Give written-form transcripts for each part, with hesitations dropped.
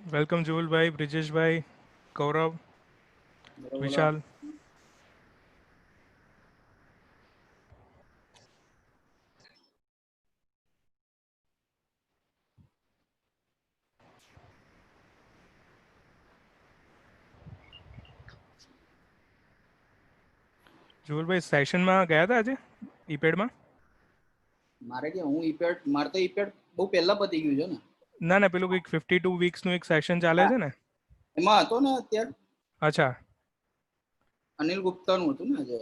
Welcome जुल भाई, ब्रिजेश भाई, गौरव, बोलो बोलो। विशाल। जुल भाई सेशन में गया था આજે ઈપેડ માં? મારે કે હું ઈપેડ મારે તો ઈપેડ બહુ પહેલા પતી ગયું છે ને. ના ના, પેલું કંઈક 52 વીક્સનું એક સેશન ચાલે હા, છે ને. એમાં હતો ને અત્યારે અચ્છા. અનિલ ગુપ્તાનું હતું ને જે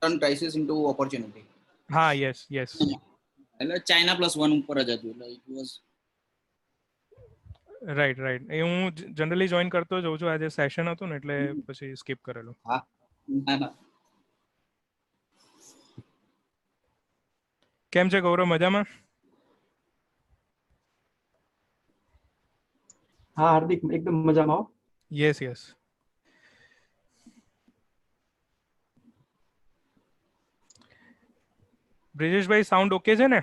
ટર્ન ક્રાઇસિસ ઇન્ટુ ઓપોર્ચ્યુનિટી. હા, યસ યસ. એટલે ચાઇના +1 ઉપર જ હતું. એટલે ઇટ વોઝ રાઈટ રાઈટ. એ હું જનરલી જોઈન કરતો જ હોઉં છું. આજે સેશન હતું ને એટલે પછી સ્કીપ કરેલું. હા ના ના કેમ છે ગૌરવ, મજામાં? हाँ हार्दिक एकदम मजा में हो। Yes yes. Brijeshbhai sound okay છે ને?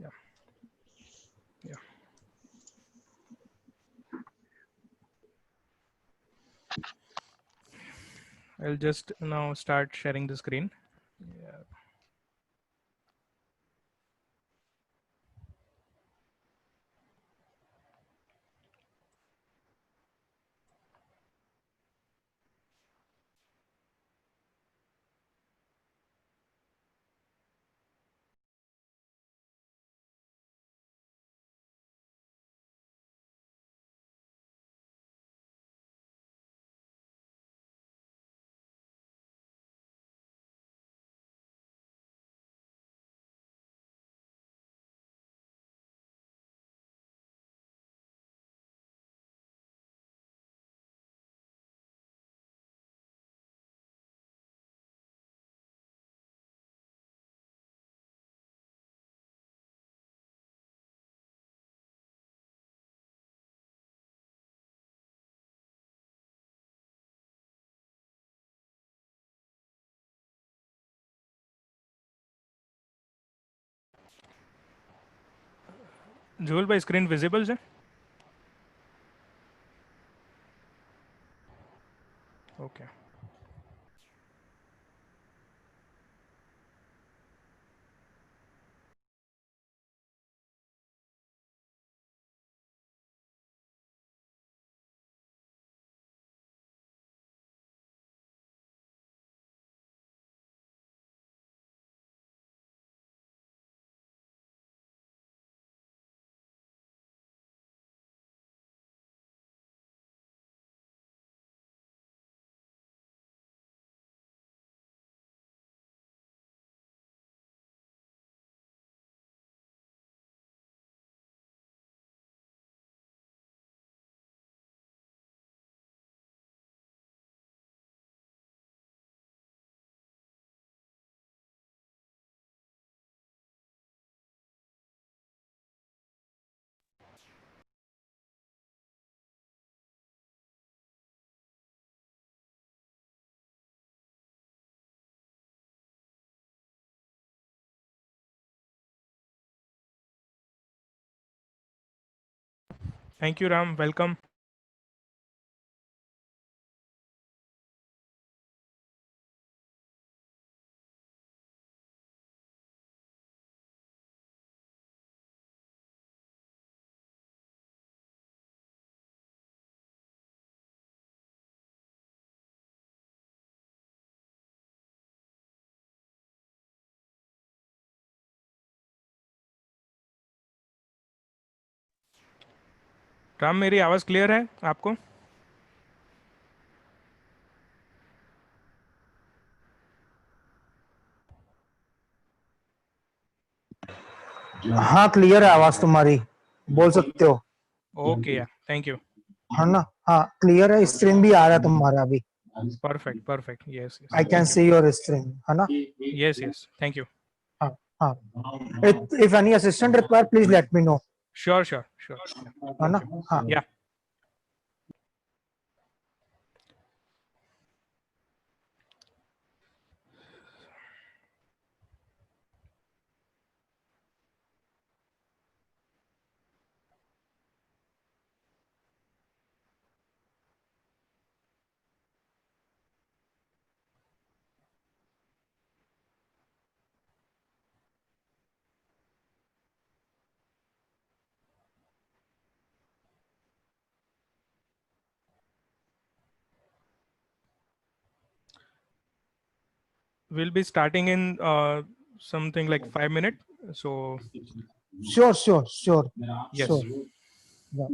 Yeah, yeah. I'll just now start sharing the screen. Yeah. Jugalbhai screen visible છે? Okay. Thank you Ram, welcome. Ram, मेरी आवाज़ क्लियर है आपको? हाँ क्लियर है आवाज तुम्हारी, बोल सकते हो। ओके, या थैंक यू. है ना? हाँ क्लियर है, स्क्रीन भी आ रहा है तुम्हारा अभी। Perfect perfect. Yes yes, I can thank you. See your screen, है ना? Yes yes, thank you. हाँ हाँ। If any assistant require please let me know. Sure sure sure. है ना? Thank you. हाँ या. we'll be starting in something like 5 minutes. So Sure, sure, sure. yes. Sure. Yeah.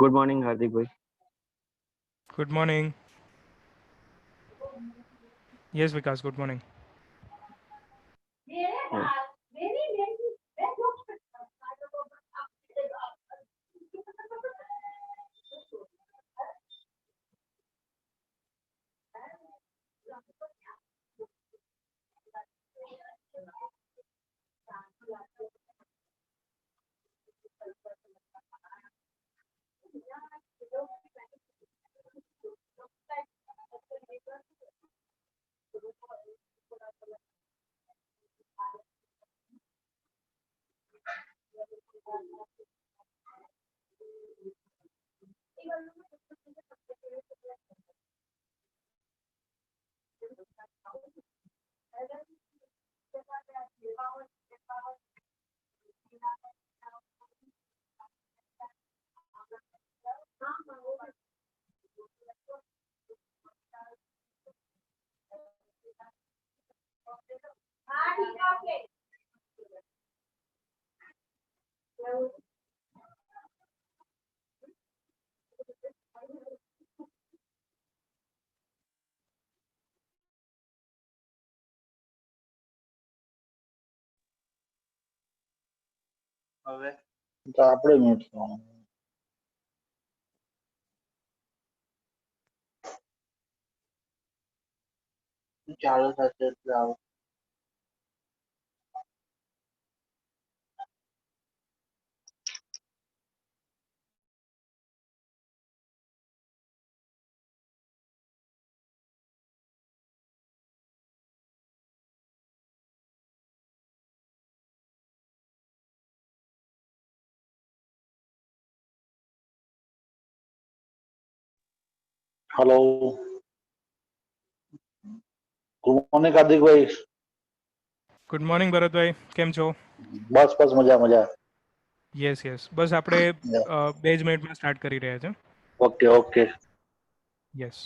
Good morning, Hardik bhai. Good morning. Yes, Vikas, good morning. હવે તો આપણે mute થવાનું ચાલુ થશે એટલે આવો हेलो गुड मॉर्निंग हार्दिक भाई ગુડ મોર્નિંગ ભરતભાઈ, કેમ છો? બસ બસ મજા મજા યસ યસ, બસ આપણે 2 જ મિનિટમાં સ્ટાર્ટ કરી રહ્યા છે. Okay okay yes.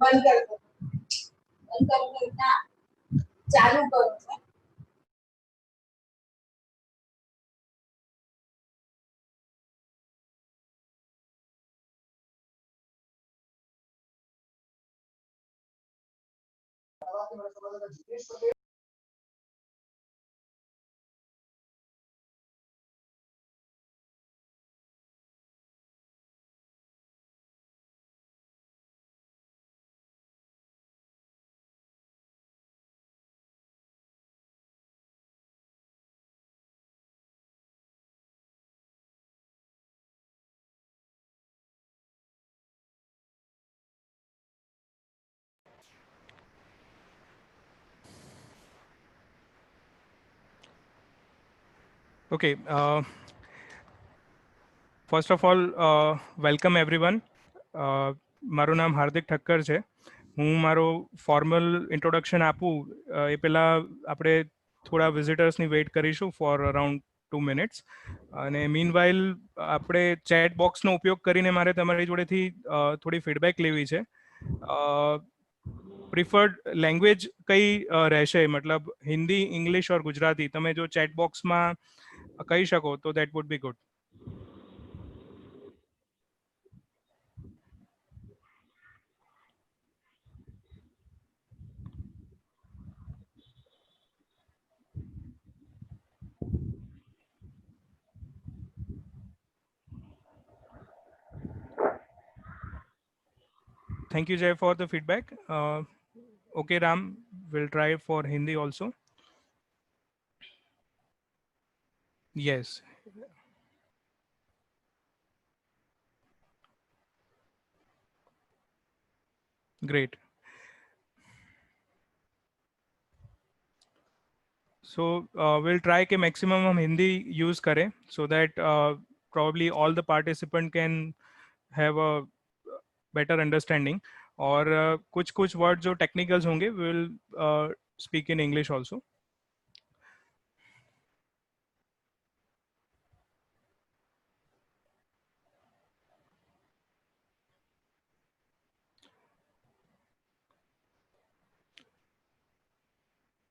બંધ કર દો. બંધ કરો ના ચાલુ કરો. Okay. First of all, welcome everyone. મારું નામ હાર્દિક ઠક્કર છે. હું મારો ફોર્મલ ઇન્ટ્રોડક્શન આપું એ પહેલાં આપણે થોડા વિઝિટર્સની વેઇટ કરીશું ફોર અરાઉન્ડ 2 મિનિટ્સ. અને મીનવાઇલ આપણે ચેટ બોક્સનો ઉપયોગ કરીને મારે તમારી જોડેથી થોડી ફીડબેક લેવી છે. પ્રિફર્ડ લેંગ્વેજ કઈ રહેશે, મતલબ હિન્દી, ઇંગ્લિશ ઓર ગુજરાતી? તમે જો ચેટ બોક્સમાં કહી શકો તો that would be good. thank you, Jay, for the feedback. Okay, Ram, we'll try for Hindi also. Yes. Great. So we'll try के maximum हम हिंदी use करें so that probably all the participant can have a better understanding. और कुछ कुछ words जो technicals होंगे we will speak in English also.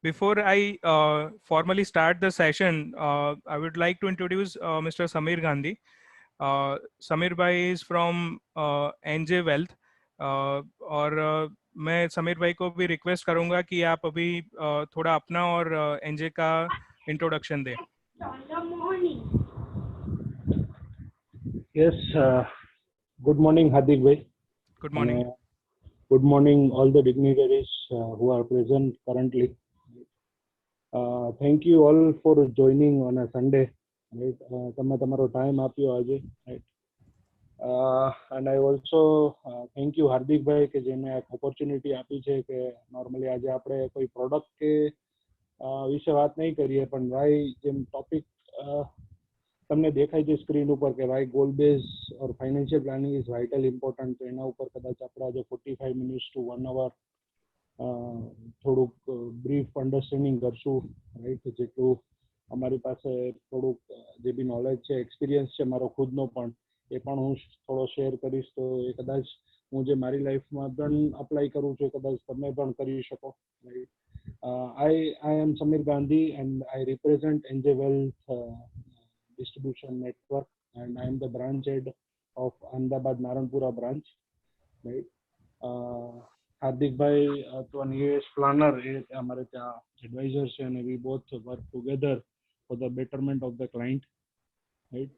Before I formally start the session, I would like to introduce Mr. Samir Gandhi. Samir Bhai is from NJ Wealth. और मैं समीर भाई को भी रिक्वेस्ट करूंगा कि आप अभी थोड़ा अपना और एनजे का इंट्रोडक्शन दें. Yes, good morning, Hardik bhai. Good morning. Good morning, all the dignitaries who are present currently. Thank you all for joining on a Sunday. Right? તમે તમારો time આપ્યો આજે. Right? And I also thank you હાર્દિક ભાઈ કે જેને એક opportunity આપી છે કે normally આજે આપણે કોઈ product કે વિશે વાત નહીં કરીએ પણ ભાઈ જેમ topic તમને દેખાય છે સ્ક્રીન ઉપર કે ભાઈ goal based or financial planning is vital important તો એના ઉપર કદાચ આપણે આજે 45 minutes to 1 hour થોડુંક બ્રીફ અન્ડરસ્ટેન્ડિંગ કરશું રાઈટ જેટલું અમારી પાસે થોડુંક જે બી નોલેજ છે એક્સપિરિયન્સ છે મારો ખુદનો પણ એ પણ હું થોડો શેર કરીશ તો એ કદાચ હું જે મારી લાઈફમાં પણ અપ્લાય કરું છું કદાચ તમે પણ કરી શકો right I am Samir Gandhi and I represent NJ Wealth distribution network and I am the branch head of Ahmedabad Naranpura branch right હાર્દિક ભાઈ તો નિવેશ પ્લાનર એ અમારે ત્યાં એડવાઇઝર છે અને we both work together for the betterment of the client right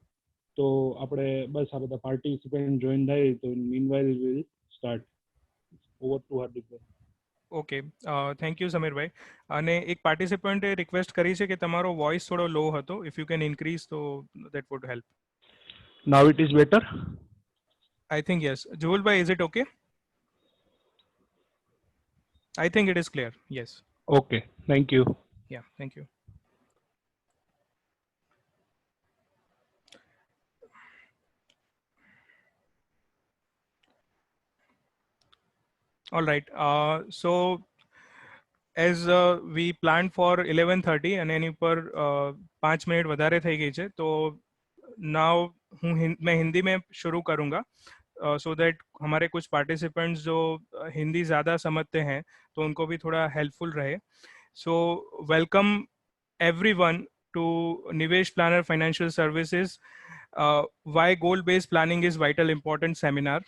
તો આપણે બસ આ બધા પાર્ટિસિપન્ટ જોઈન થાય તો meanwhile will start over to Hardik bhai. Okay thank you Samirbhai. અને એક પાર્ટિસિપન્ટે રિક્વેસ્ટ કરી છે કે તમારો વોઇસ થોડો લો હતો. ઇફ યુ કેન ઇન્ક્રીઝ તો that would help. Now it is better? I think yes. Juvalbhai, is it okay? I think it is clear. Yes. Okay. Thank you. Yeah. Thank you. All right. So as we planned for 11:30 અને એની ઉપર 5 minute વધારે થઈ ગઈ છે તો now मैं हिंदी में शुरू करूँगा so that हमारे कुछ participants जो हिंदी ज़्यादा समझते हैं तो उनको भी थोड़ा helpful रहे. So welcome everyone to Nivesh Planner Financial Services why goal based planning is vital important seminar.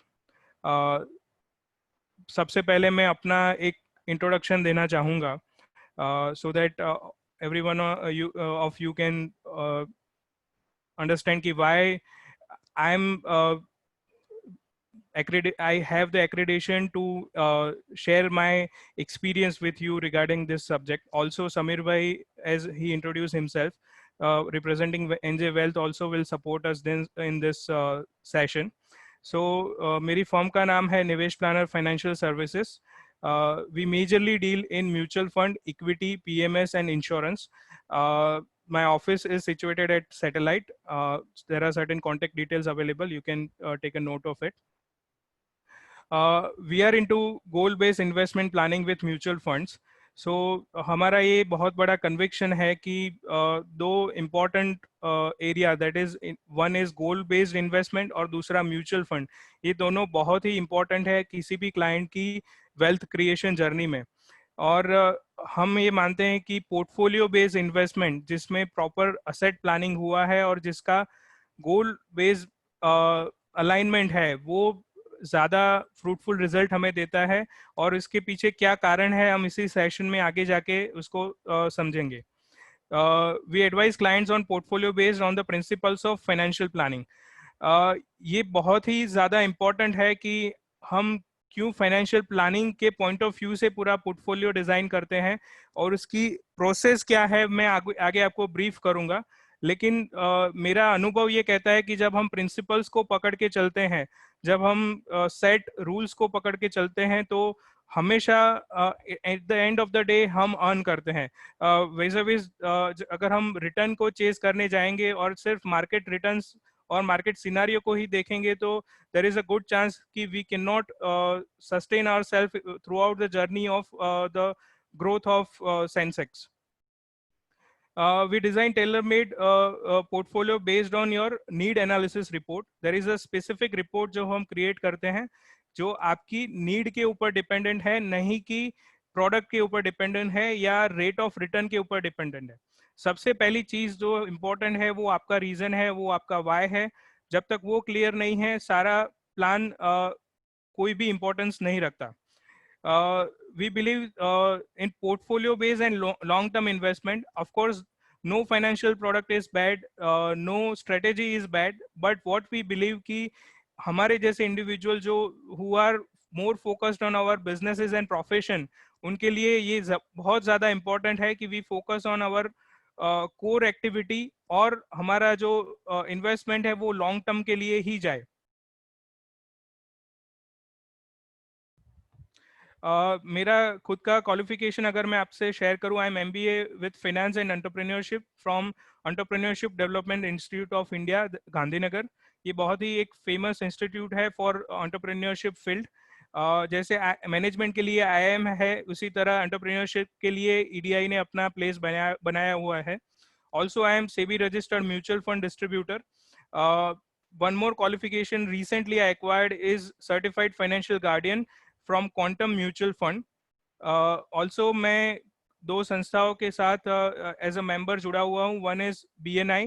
सबसे पहले मैं अपना एक इंट्रोडक्शन देना चाहूँगा so that everyone of you can understand कि why I have the accreditation to share my experience with you regarding this subject. Also, Samir Bhai, as he introduced himself, representing NJ Wealth, also will support us in this session. So, मेरी firm का नाम है Nivesh planner financial services. We majorly deal in mutual fund, equity, PMS, and insurance. My office is situated at Satellite. There are certain contact details available. You can take a note of it. We are into goal-based investment planning with mutual funds. So हमारा ये बहुत बड़ा conviction है कि दो important area that is one is goal-based investment और दूसरा mutual fund. ये दोनों बहुत ही important है किसी भी client की wealth creation journey में. और हम ये मानते हैं कि पोर्टफोलियो बेस्ड इन्वेस्टमेंट जिसमें प्रॉपर असेट प्लानिंग हुआ है और जिसका गोल बेस्ड अलाइनमेंट है वो ज़्यादा फ्रूटफुल रिजल्ट हमें देता है. और इसके पीछे क्या कारण है हम इसी सेशन में आगे जाके उसको समझेंगे. We advise clients on portfolio based on the principles of financial planning. ये बहुत ही ज़्यादा इम्पोर्टेंट है कि हम क्यों फाइनेंशियल प्लानिंग के पॉइंट ऑफ व्यू से पूरा पोर्टफोलियो डिजाइन करते हैं और उसकी प्रोसेस क्या है मैं आगे आपको ब्रीफ करूंगा। लेकिन मेरा अनुभव ये कहता है कि जब हम प्रिंसिपल्स को पकड़ के चलते हैं, जब हम सेट रूल्स को पकड़ के चलते हैं, तो हमेशा at the end of the day हम अर्न करते हैं। वैसे अगर हम रिटर्न को चेज करने जाएंगे और सिर्फ मार्केट रिटर्न्स और मार्केट सिनारियो को ही देखेंगे तो there is a good chance कि we cannot sustain ourselves throughout the journey of the growth of Sensex. We design tailor-made portfolio based on your need analysis report. There is a specific report जो हम create करते हैं जो आपकी need के ऊपर dependent है, नहीं कि product के ऊपर dependent है या rate of return के ऊपर dependent है। सबसे पहली चीज जो important है वो आपका reason है, वो आपका why है। जब तक वो क्लियर नहीं है सारा प्लान कोई भी इंपॉर्टेंस नहीं रखता। We believe in portfolio based and long term investment. Of course no financial product is bad, no strategy is bad, but what we believe कि हमारे जैसे इंडिविजुअल जो who are more focused on our businesses and profession, उनके लिए ये बहुत ज्यादा important है कि we focus on our core activity और हमारा जो इन्वेस्टमेंट है वो लॉन्ग टर्म के लिए ही जाए। मेरा खुद का क्वालिफिकेशन अगर मैं आपसे शेयर करूं, I am MBA with finance and entrepreneurship from entrepreneurship development institute of India, Gandhinagar. ये बहुत ही एक फेमस इंस्टीट्यूट है फॉर एंटरप्रेन्योरशिप फील्ड। जैसे मैनेजमेंट के लिए IIM है, उसी तरह एंटरप्रेन्योरशिप के लिए EDI ने अपना प्लेस बनाया हुआ है। Also, I am SEBI registered mutual fund distributor. One more qualification recently I acquired is certified financial guardian from Quantum Mutual Fund. Also, मैं दो संस्थाओं के साथ as a member जुड़ा हुआ हूँ। One is BNI,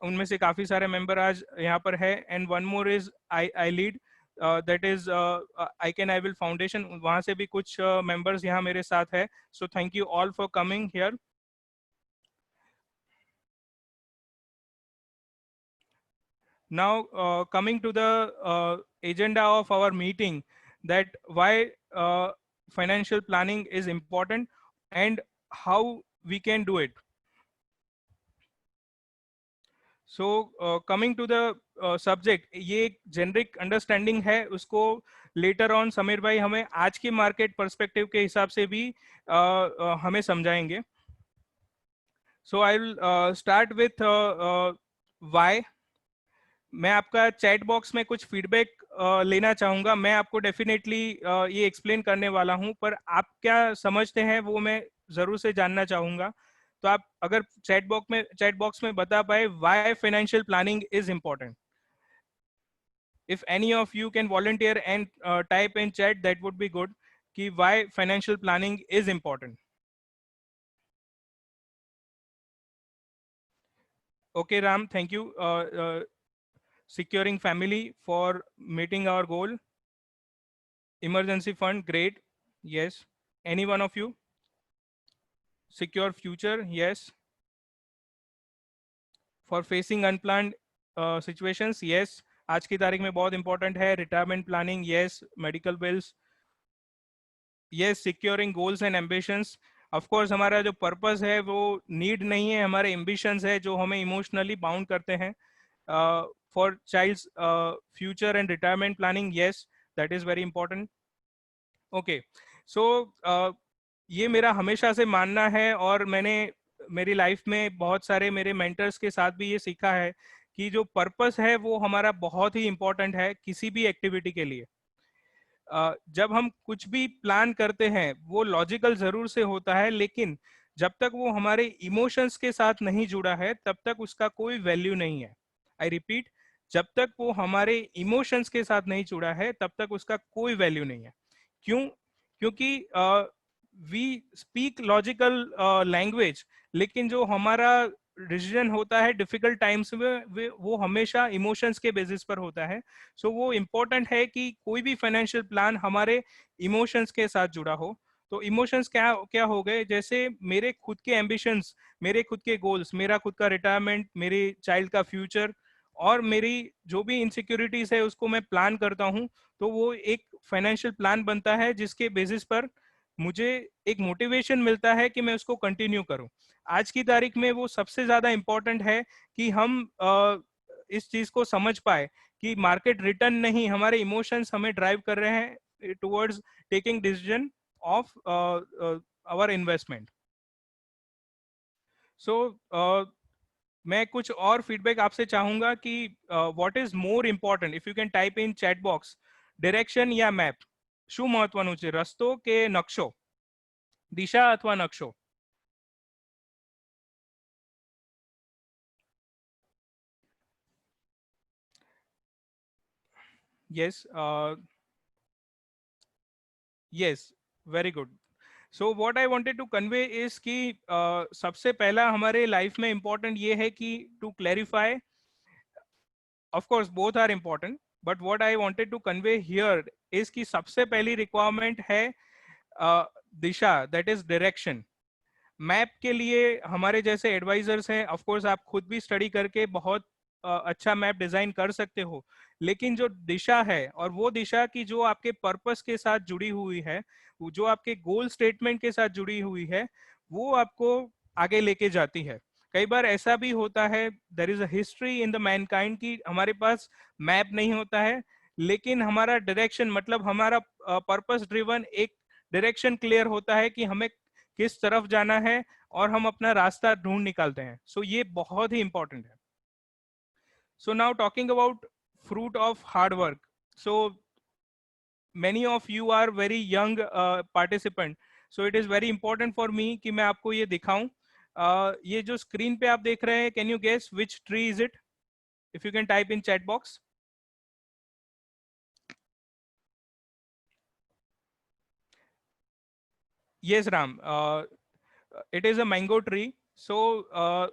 उनमें से काफी सारे member आज यहाँ पर है, and one more is I lead. That is I Can I Will Foundation, वहाँ से भी कुछ members यहाँ मेरे साथ है। So thank you all for coming here. Now coming to the agenda of our meeting, that why financial planning is important and how we can do it. So coming to the subject, ये एक generic understanding है, उसको later on Sameer भाई हमें आज के market perspective के हिसाब से भी हमें समझाएंगे। So I will start with why. मैं आपका चैट बॉक्स में कुछ फीडबैक लेना चाहूंगा। मैं आपको डेफिनेटली ये एक्सप्लेन करने वाला हूं, पर आप क्या समझते हैं वो मैं जरूर से जानना चाहूंगा। तो आप अगर चैट बॉक्स में बता पाए why financial planning is important. If any of you can volunteer and type in chat, that would be good कि why financial planning is important. Okay Ram, thank you. Securing family for meeting our goal. Emergency fund, great. Yes. Any one of you? Secure future, yes. For facing unplanned situations, yes. आज की तारीख में बहुत important है। Retirement planning, yes. Medical bills, yes. Securing goals and ambitions. Of course, हमारा जो purpose है वो need नहीं है, हमारे ambitions है जो हमें emotionally bound करते हैं। For child's future and retirement planning, yes, that is very important. Okay, so ये मेरा हमेशा से मानना है और मैंने मेरी लाइफ में बहुत सारे मेरे मेंटर्स के साथ भी ये सीखा है कि जो पर्पस है वो हमारा बहुत ही इम्पोर्टेंट है किसी भी एक्टिविटी के लिए। जब हम कुछ भी प्लान करते हैं वो लॉजिकल जरूर से होता है, लेकिन जब तक वो हमारे इमोशंस के साथ नहीं जुड़ा है तब तक उसका कोई वैल्यू नहीं है। आई रिपीट, जब तक वो हमारे इमोशंस के साथ नहीं जुड़ा है तब तक उसका कोई वैल्यू नहीं है। क्यों? क्योंकि वी स्पीक लॉजिकल लैंग्वेज, लेकिन जो हमारा डिसीजन होता है डिफिकल्ट टाइम्स में वो हमेशा इमोशंस के बेसिस पर होता है। सो वो इम्पोर्टेंट है कि कोई भी फाइनेंशियल प्लान हमारे इमोशंस के साथ जुड़ा हो। तो इमोशंस क्या हो गए, जैसे मेरे खुद के एम्बिशंस, मेरे खुद के गोल्स, मेरा खुद का रिटायरमेंट, मेरे चाइल्ड का फ्यूचर, और मेरी जो भी इनसिक्योरिटीज है उसको मैं प्लान करता हूँ, तो वो एक फाइनेंशियल प्लान बनता है जिसके बेसिस पर मुझे एक मोटिवेशन मिलता है कि मैं उसको कंटिन्यू करूं। आज की तारीख में वो सबसे ज्यादा इम्पोर्टेंट है कि हम इस चीज को समझ पाए कि मार्केट रिटर्न नहीं, हमारे इमोशंस हमें ड्राइव कर रहे हैं towards taking decision of our investment. So मैं कुछ और फीडबैक आपसे चाहूंगा कि what is more important, if you can type in chat box, direction या मैप? શું મહત્વનું છે, રસ્તો કે નકશો, દિશા અથવા નકશો? yes yes, very good. So what I wanted to convey is कि सबसे पहला हमारे लाइफ में इम्पोर्टेंट ये है कि to clarify, of course both are important, but what I wanted to convey here is कि सबसे पहली रिक्वायरमेंट है दिशा, दैट इज डायरेक्शन। मैप के लिए हमारे जैसे एडवाइजर्स हैं, ऑफ कोर्स आप खुद भी स्टडी करके बहुत अच्छा मैप डिजाइन कर सकते हो, लेकिन जो दिशा है और वो दिशा की जो आपके पर्पस के साथ जुड़ी हुई है, जो आपके गोल स्टेटमेंट के साथ जुड़ी हुई है, वो आपको आगे लेके जाती है। कई बार ऐसा भी होता है, there is a history in the mankind की हमारे पास मैप नहीं होता है, लेकिन हमारा डायरेक्शन मतलब हमारा पर्पस ड्रिवन एक डायरेक्शन क्लियर होता है कि हमें किस तरफ जाना है और हम अपना रास्ता ढूंढ निकालते हैं। सो ये बहुत ही इंपॉर्टेंट है। So now talking about fruit of hard work. So many of you are very young participant, so it is very important for me कि मैं आपको ये दिखाऊं। ये जो स्क्रीन पे आप देख रहे हैं, can you guess which tree is it? If you can type in chat box. Yes Ram, it is a mango tree. सो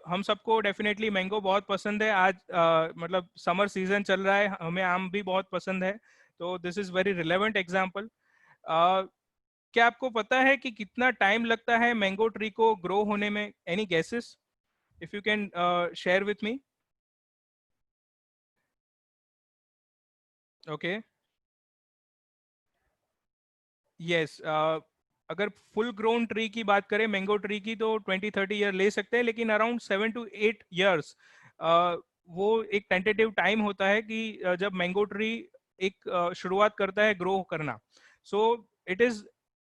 हम सबको डेफिनेटली मैंगो बहुत पसंद है। आज मतलब समर सीजन चल रहा है, हमें आम भी बहुत पसंद है, तो this is very relevant example. क्या आपको पता है कि कितना टाइम लगता है मैंगो ट्री को ग्रो होने में? Any guesses if you can share with me? Okay, yes, अगर फुल ग्रोन ट्री की बात करें मैंगो ट्री की तो 20-30 ईयर ले सकते हैं, लेकिन अराउंड 7 to 8 ईयर्स वो एक टेंटेटिव टाइम होता है कि जब मैंगो ट्री एक शुरुआत करता है ग्रो करना। So it is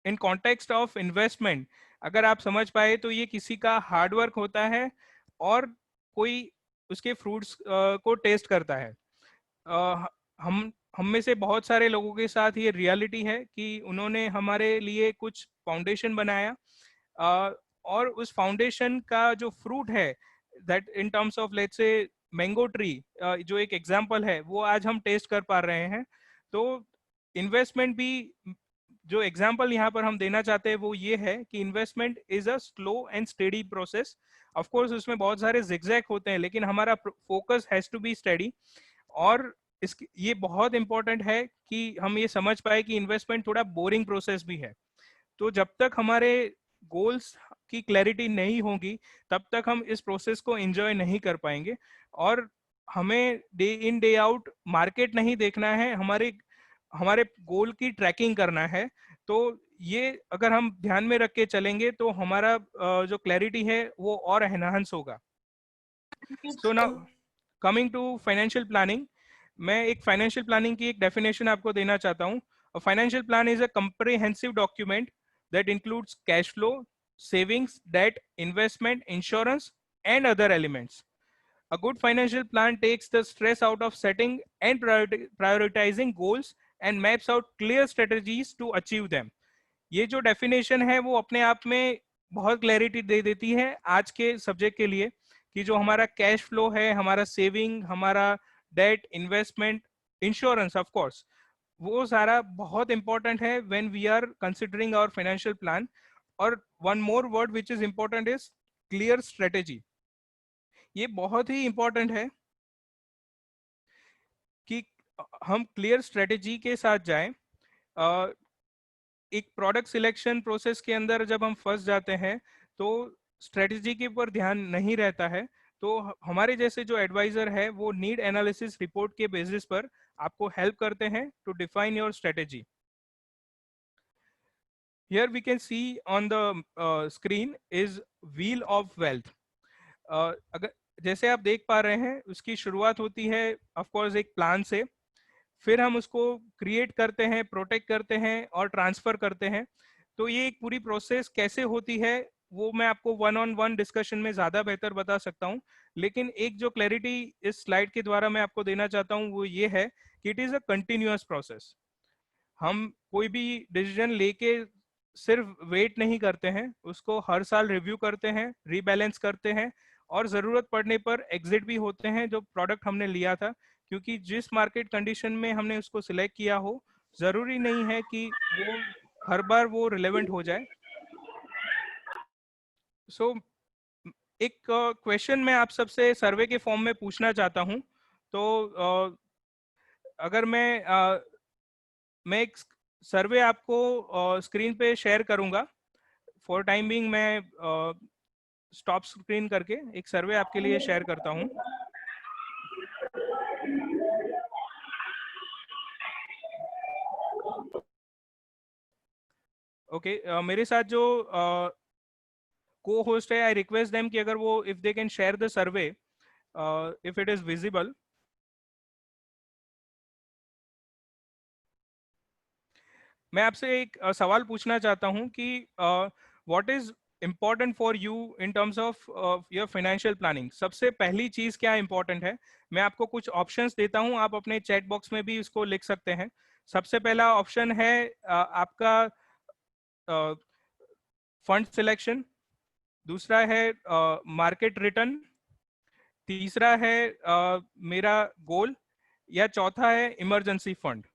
in context of investment, अगर आप समझ पाए तो ये किसी का हार्डवर्क होता है और कोई उसके फ्रूट्स को टेस्ट करता है। हम में से बहुत सारे लोगों के साथ ये रियलिटी है कि उन्होंने हमारे लिए कुछ फाउंडेशन बनाया, और उस फाउंडेशन का जो फ्रूट है, that in terms of let's say mango tree जो एक एग्जांपल है, वो आज हम टेस्ट कर पा रहे हैं। तो इन्वेस्टमेंट भी, जो एग्जांपल यहाँ पर हम देना चाहते हैं वो ये है कि investment is a slow and steady process. Of course उसमें बहुत सारे जिगजैग होते हैं, लेकिन हमारा focus has to be steady. और ये बहुत इंपॉर्टेंट है कि हम ये समझ पाए कि इन्वेस्टमेंट थोड़ा बोरिंग प्रोसेस भी है। तो जब तक हमारे गोल्स की क्लैरिटी नहीं होगी, तब तक हम इस प्रोसेस को एंजॉय नहीं कर पाएंगे। और हमें day in day out market नहीं देखना है, हमारे गोल की ट्रैकिंग करना है। तो ये अगर हम ध्यान में रख के चलेंगे तो हमारा जो क्लैरिटी है वो और एनहांस होगा। So now coming to financial planning, मैं एक फाइनेंशियल प्लानिंग की एक डेफिनेशन आपको देना चाहता हूँ। Financial plan is a comprehensive document that includes cash flow, savings, debt, investment, insurance and other elements. A good financial plan takes the stress out of setting and prioritizing goals and maps out clear strategies to achieve them. ये जो definition है वो अपने आप में बहुत clarity दे देती है आज के सब्जेक्ट के लिए, कि जो हमारा कैश फ्लो है, हमारा सेविंग, हमारा debt, investment, insurance, of course वो सारा बहुत इंपॉर्टेंट है when we are considering our financial plan. और one more word which is important is clear strategy. ये बहुत ही इंपॉर्टेंट है कि हम क्लियर स्ट्रेटेजी के साथ जाएं। एक प्रोडक्ट सिलेक्शन प्रोसेस के अंदर जब हम फंस जाते हैं तो स्ट्रेटेजी के ऊपर ध्यान नहीं रहता है, तो हमारे जैसे जो एडवाइजर है वो नीड एनालिसिस रिपोर्ट के बेसिस पर आपको हेल्प करते हैं to define your strategy. Here we can see on the screen is wheel of wealth. अगर जैसे आप देख पा रहे हैं उसकी शुरुआत होती है ऑफ कोर्स एक प्लान से, फिर हम उसको क्रिएट करते हैं, प्रोटेक्ट करते हैं और ट्रांसफर करते हैं. तो ये एक पूरी प्रोसेस कैसे होती है वो मैं आपको वन ऑन वन डिस्कशन में ज्यादा बेहतर बता सकता हूँ, लेकिन एक जो क्लैरिटी इस स्लाइड के द्वारा मैं आपको देना चाहता हूँ वो ये है कि it is a continuous process. हम कोई भी डिसीजन लेके सिर्फ वेट नहीं करते हैं, उसको हर साल रिव्यू करते हैं, रीबैलेंस करते हैं और जरूरत पड़ने पर एग्जिट भी होते हैं जो प्रोडक्ट हमने लिया था, क्योंकि जिस मार्केट कंडीशन में हमने उसको सिलेक्ट किया हो जरूरी नहीं है कि वो हर बार वो रिलेवेंट हो जाए. सो एक क्वेश्चन मैं आप सबसे सर्वे के फॉर्म में पूछना चाहता हूं. तो अगर मैं एक सर्वे आपको स्क्रीन पे शेयर करूंगा. फॉर टाइम बिंग मैं स्टॉप स्क्रीन करके एक सर्वे आपके लिए शेयर करता हूं. ओके, मेरे साथ जो को होस्ट है, आई रिक्वेस्ट देम कि अगर वो if they can share the survey if it is visible. मैं आपसे एक सवाल पूछना चाहता हूं कि what is important for you in terms of your financial planning. सबसे पहली चीज क्या इम्पोर्टेंट है? मैं आपको कुछ ऑप्शंस देता हूं, आप अपने चैट बॉक्स में भी इसको लिख सकते हैं. सबसे पहला ऑप्शन है आपका फंड सिलेक्शन, दूसरा है मार्केट रिटर्न, तीसरा है मेरा गोल, या चौथा है इमरजेंसी फंड.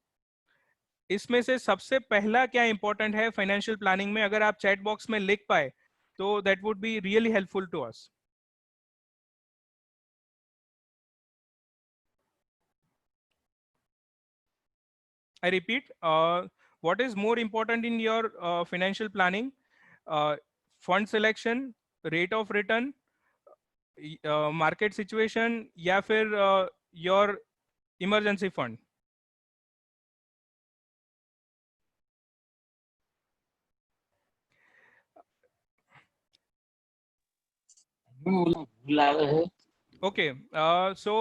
इसमें से सबसे पहला क्या इंपॉर्टेंट है फाइनेंशियल प्लानिंग में? अगर आप चैट बॉक्स में लिख पाए तो that would be really helpful to us. I repeat, what is more important in your financial planning? Fund selection, rate of return, market situation, या फिर your emergency fund? Okay, so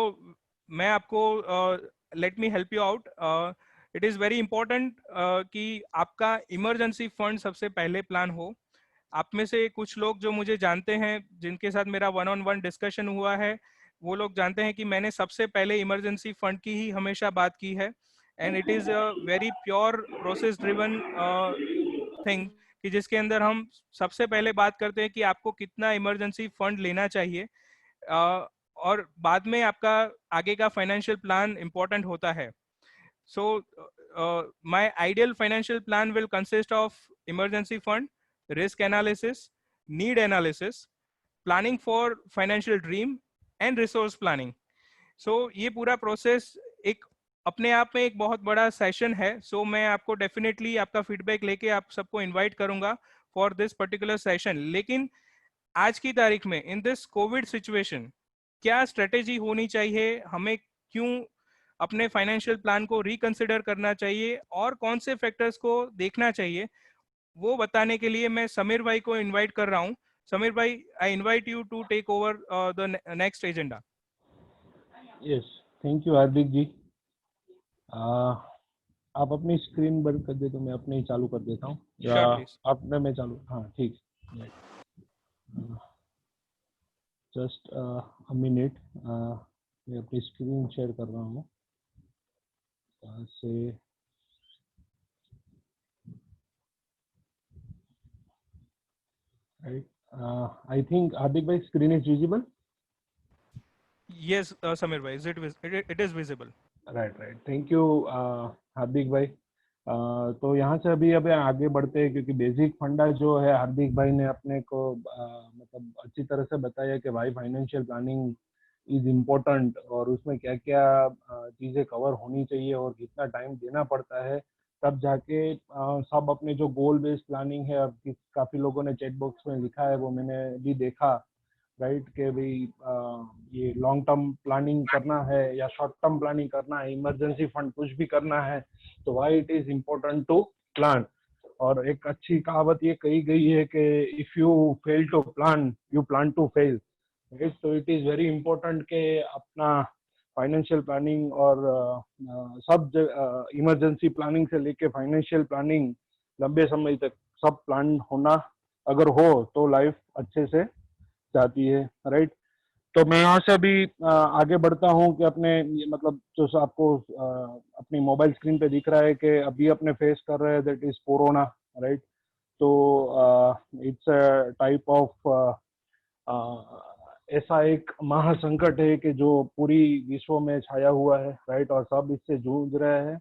मैं आपको let me help you out. It is very important कि आपका emergency fund सबसे पहले plan हो. आप में से कुछ लोग जो मुझे जानते हैं, जिनके साथ मेरा वन ऑन वन डिस्कशन हुआ है, वो लोग जानते हैं कि मैंने सबसे पहले इमरजेंसी फंड की ही हमेशा बात की है. And it is a very pure process driven thing कि जिसके अंदर हम सबसे पहले बात करते हैं कि आपको कितना इमरजेंसी फंड लेना चाहिए, और बाद में आपका आगे का फाइनेंशियल प्लान इंपॉर्टेंट होता है. So my ideal financial plan will consist of emergency fund, risk analysis, need analysis, planning for financial dream and resource planning. So ये पूरा प्रोसेस एक अपने आप में एक बहुत बड़ा सेशन है. So मैं आपको डेफिनेटली आपका फीडबैक लेके आप सबको इनवाइट करूंगा फॉर दिस पर्टिकुलर सेशन. लेकिन आज की तारीख में इन दिस कोविड सिचुएशन क्या स्ट्रेटेजी होनी चाहिए, हमें क्यों अपने फाइनेंशियल प्लान को रिकंसिडर करना चाहिए और कौन से फैक्टर्स को देखना चाहिए, वो बताने के लिए मैं समीर भाई को इनवाइट कर रहा हूं. Samir bhai, I invite you to take over the next agenda. Yes, thank you Hardik ji. आप अपनी स्क्रीन बंद कर दे तो मैं अपने ही चालू कर देता हूँ. Sure, please. अपने में चालू, हाँ ठीक. जस्ट अ मिनट, मैं अपनी स्क्रीन शेयर कर रहा हूँ. से right, I think Hardik bhai screen is visible. Yes, Samir bhai, it is visible. Right. Thank you हार्दिक भाई. तो यहाँ से अभी आगे बढ़ते हैं, क्योंकि बेसिक फंडा जो है हार्दिक भाई ने अपने को मतलब अच्छी तरह से बताया कि भाई फाइनेंशियल प्लानिंग इज इम्पोर्टेंट और उसमें क्या क्या चीज़ें कवर होनी चाहिए और कितना टाइम देना पड़ता है, तब जाके सब अपने जो गोल बेस्ड प्लानिंग है. अब काफ़ी लोगों ने चैट बॉक्स में लिखा है, वो मैंने भी देखा. राइट, कि भाई ये लॉन्ग टर्म प्लानिंग करना है या शॉर्ट टर्म प्लानिंग करना है, इमरजेंसी फंड कुछ भी करना है, तो why it is important to plan. और एक अच्छी कहावत ये कही गई है कि if you fail to plan you plan to fail, right. तो इट इज वेरी इंपॉर्टेंट कि अपना फाइनेंशियल प्लानिंग और सब इमरजेंसी प्लानिंग से लेके फाइनेंशियल प्लानिंग लंबे समय तक सब प्लान होना अगर हो तो लाइफ अच्छे से जाती है, राइट। तो मैं यहाँ से अभी आगे बढ़ता हूँ कि अपने मतलब जो आपको अपनी मोबाइल स्क्रीन पे दिख रहा है कि अभी अपने फेस कर रहे हैं, दैट इज कोरोना, राइट। तो इट्स अ टाइप ऑफ ऐसा एक महासंकट है कि जो पूरी विश्व में छाया हुआ है, राइट, और सब इससे जूझ रहे हैं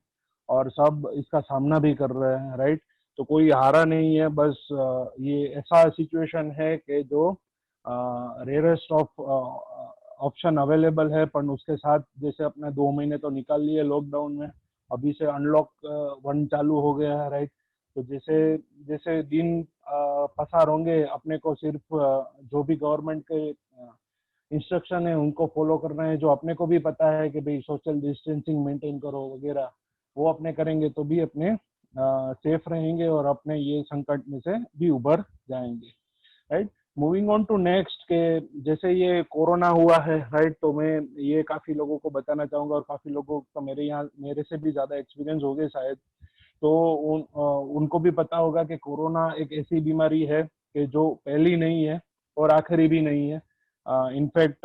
और सब इसका सामना भी कर रहे हैं, राइट। तो कोई हारा नहीं है, बस ये ऐसा सिचुएशन है कि जो रेयरेस्ट ऑफ ऑप्शन अवेलेबल है, पर उसके साथ जैसे अपने 2 महीने तो निकाल लिए लॉकडाउन में, अभी से अनलॉक 1 चालू हो गया है, राइट। तो जैसे जैसे दिन पसार होंगे, अपने को सिर्फ जो भी गवर्नमेंट के इंस्ट्रक्शन है उनको फॉलो करना है, जो अपने को भी पता है कि भाई सोशल डिस्टेंसिंग मेंटेन करो वगैरह, वो अपने करेंगे तो भी अपने सेफ रहेंगे और अपने ये संकट में से भी उभर जाएंगे, right. Moving on to next, के जैसे ये कोरोना हुआ है, राइट, तो मैं ये काफी लोगों को बताना चाहूंगा और काफी लोगों को मेरे से भी ज्यादा एक्सपीरियंस हो गए शायद, तो उनको भी पता होगा कि कोरोना एक ऐसी बीमारी है कि जो पहली नहीं है और आखिरी भी नहीं है। इनफैक्ट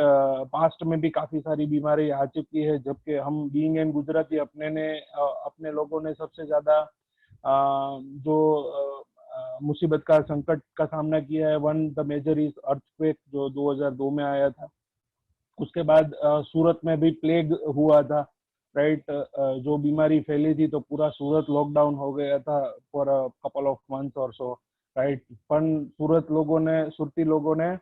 पास्ट में भी काफी सारी बीमारी आ चुकी है, जबकि हम बीइंग इन गुजराती अपने लोगों ने सबसे ज्यादा जो मुसीबत का संकट का सामना किया है। One the major is earthquake जो 2002 में आया था। उसके बाद सूरत में भी प्लेग हुआ था, राइट। जो बीमारी फैली थी तो पूरा सूरत लॉकडाउन हो गया था for a couple of months और सो, राइट। पर सुरती लोगों ने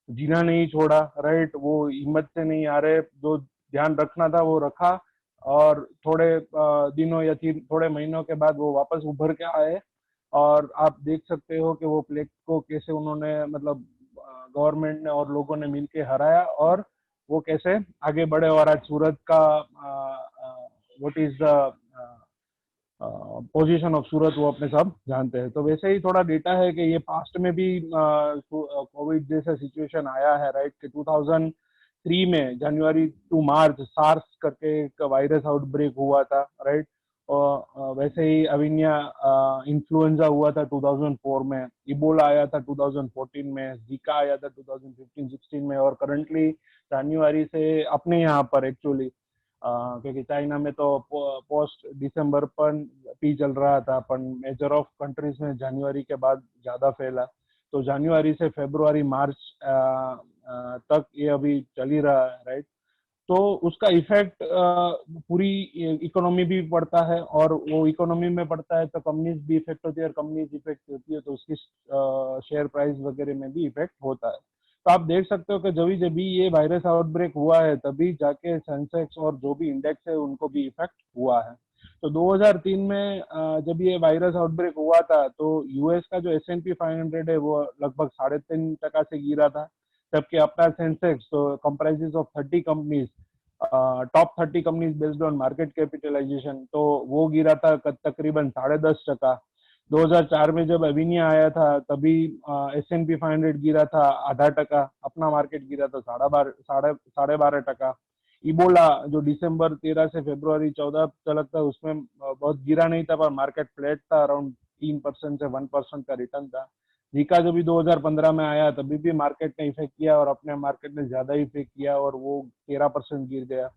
जीना नहीं छोड़ा, राइट। वो हिम्मत से नहीं आ रहे, जो ध्यान रखना था वो रखा, और थोड़े दिनों या थोड़े महीनों के बाद वो वापस उभर के आए। और आप देख सकते हो कि वो प्लेग को कैसे उन्होंने मतलब गवर्नमेंट ने और लोगों ने मिलके हराया, और वो कैसे आगे बढ़े। और आज सूरत का what is the position of Surat वो अपने सब जानते हैं। तो वैसे ही थोड़ा डेटा है कि ये पास्ट में भी कोविड जैसा सिचुएशन आया है, राइट। कि 2003 में जनवरी टू मार्च सार्स करके एक वायरस आउटब्रेक हुआ था, राइट। और वैसे ही अविनिया इन्फ्लुएंजा हुआ था 2004 में, इबोला आया था 2014 में, जीका आया था 2015-16 में, और करंटली जनवरी से अपने यहाँ पर एक्चुअली क्योंकि चाइना में तो पोस्ट दिसंबर पर भी चल रहा था, पर मेजर ऑफ कंट्रीज में जनवरी के बाद ज्यादा फैला। तो जनवरी से फरवरी मार्च तक ये अभी चल ही रहा है, राइट। तो उसका इफेक्ट पूरी इकोनॉमी भी पड़ता है, और वो इकोनॉमी में पड़ता है तो कंपनीज भी इफेक्ट होती है, और कंपनीज इफेक्ट होती है तो उसकी शेयर प्राइस वगैरह में भी इफेक्ट होता है। तो आप देख सकते हो कि जब भी ये वायरस आउटब्रेक हुआ है तभी जाके सेंसेक्स और जो भी इंडेक्स है उनको भी इफेक्ट हुआ है। तो 2003 में जब ये वायरस आउटब्रेक हुआ था तो यूएस का जो S&P 500 है वो लगभग 3.5% से गिरा था, जबकि अपना सेंसेक्स तो comprises of 30 companies, top 30 companies based on market capitalization, तो वो गिरा था तकरीबन 10.5%। 2004 में जब अविनिया आया था तभी S&P 500 गिरा था 0.5%, अपना मार्केट गिरा था 12.5%। इबोला जो दिसंबर 13 से फरवरी 14 तक था उसमें बहुत गिरा नहीं था, पर मार्केट फ्लैट था, अराउंड 3% से 1% का रिटर्न था। जीका जो भी 2015 में आया तभी भी मार्केट ने इफेक्ट किया, और अपने मार्केट ने ज्यादा इफेक्ट किया और वो 13% गिर गया।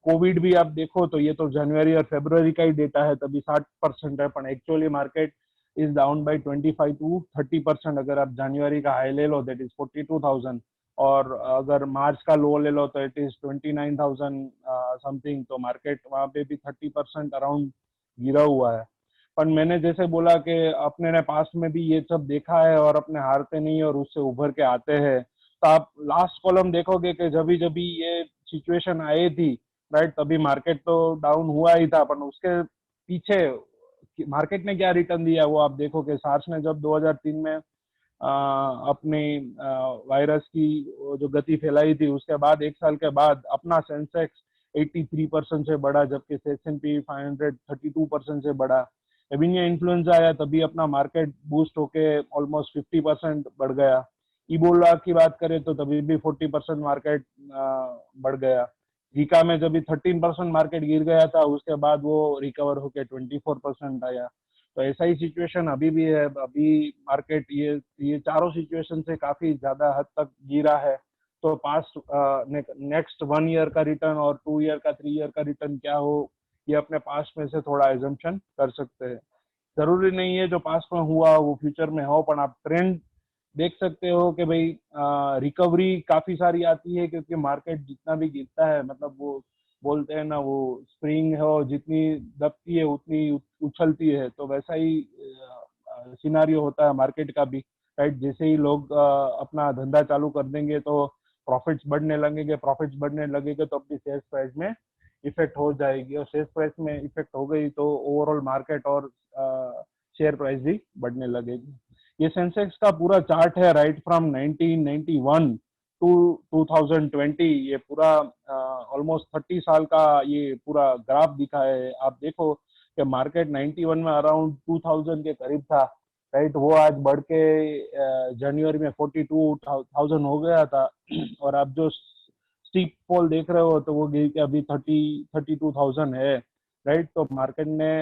कोविड भी आप देखो तो ये तो जनवरी और फरवरी का ही डेटा है, तभी 60% है, पर actually market is down by 25 to 30%। अगर आप जनवरी का हाई ले लो दैट इज 42,000, और अगर मार्च का लो ले लो तो इट इज 29,000 समथिंग। तो मार्केट वहाँ पे भी 30% अराउंड गिरा हुआ है। पर मैंने जैसे बोला कि अपने ने पास्ट में भी ये सब देखा है और अपने हारते नहीं और उससे उभर के आते हैं। तो आप लास्ट कॉलम देखोगे कि जब भी ये सिचुएशन आई थी, राइट, तभी मार्केट तो डाउन हुआ ही था, पर उसके पीछे मार्केट ने क्या रिटर्न दिया वो आप देखो कि सार्स ने जब 2003 में अपनी वायरस की जो गति फैलाई थी, उसके बाद 1 साल के बाद अपना सेंसेक्स 83% से बढ़ा, जबकि S&P 500 32% से बढ़ा। एविनिया इन्फ्लुएंजा आया तभी अपना मार्केट बूस्ट होके ऑलमोस्ट 50% बढ़ गया। इबोला की बात करें तो तभी भी 40% मार्केट बढ़ गया। जीका में जब भी 13% मार्केट गिर गया था, उसके बाद वो रिकवर होके 24% आया। तो ऐसा ही सिचुएशन अभी भी है। अभी मार्केट ये चारों सिचुएशन से काफी ज्यादा हद तक गिरा है। तो पास्ट नेक्स्ट 1 ईयर का रिटर्न और 2 ईयर का 3 ईयर का रिटर्न क्या हो, ये अपने पास्ट में से थोड़ा एजम्पशन कर सकते हैं। जरूरी नहीं है जो पास्ट में हुआ वो फ्यूचर में हो, पर आप ट्रेंड देख सकते हो कि भाई रिकवरी काफी सारी आती है, क्योंकि मार्केट जितना भी गिरता है, मतलब वो बोलते हैं ना, वो स्प्रिंग है और जितनी दबती है उतनी उछलती है। तो वैसा ही सिनारियो होता है मार्केट का भी, राइट। जैसे ही लोग अपना धंधा चालू कर देंगे तो प्रॉफिट्स बढ़ने लगेंगे तो अपनी शेयर प्राइस में इफेक्ट हो जाएगी, और शेयर प्राइस में इफेक्ट हो गई तो ओवरऑल मार्केट और शेयर प्राइस भी बढ़ने लगेगी। ये सेंसेक्स का पूरा चार्ट है, राइट फ्रॉम 1991 टू 2020। ये पूरा ऑलमोस्ट 30 साल का ये पूरा ग्राफ दिखा है। आप देखो कि मार्केट 91 में अराउंड 2000 के करीब था, राइट। वो आज बढ़ के जनवरी में 42,000 हो गया था। और आप जो स्टीप फॉल देख रहे हो तो वो गिर के अभी 32,000 है, राइट। तो मार्केट ने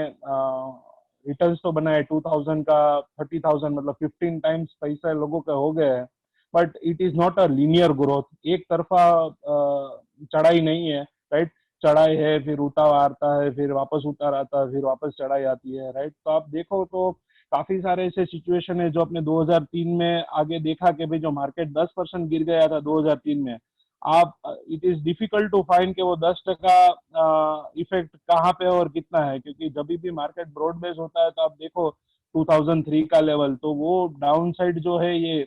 रिटर्न्स तो बनाए 2000 का 30,000, मतलब 15 टाइम्स पैसा लोगों के हो गए हैं। But it is not a linear growth, एक तरफा चढ़ाई नहीं है, राइट। चढ़ाई है, फिर उतार आता है, फिर वापस उतार आता है, फिर वापस चढ़ाई आती है, राइट। तो आप देखो तो काफी सारे ऐसे सिचुएशन है जो अपने 2003 में आगे देखा कि भाई जो मार्केट 10% गिर गया था 2003 में, आप it is difficult to find कि वो 10% इफेक्ट कहाँ पे और कितना है, क्योंकि जब भी मार्केट ब्रॉड बेस होता है तो आप देखो 2003 का लेवल, तो वो डाउन साइड जो है ये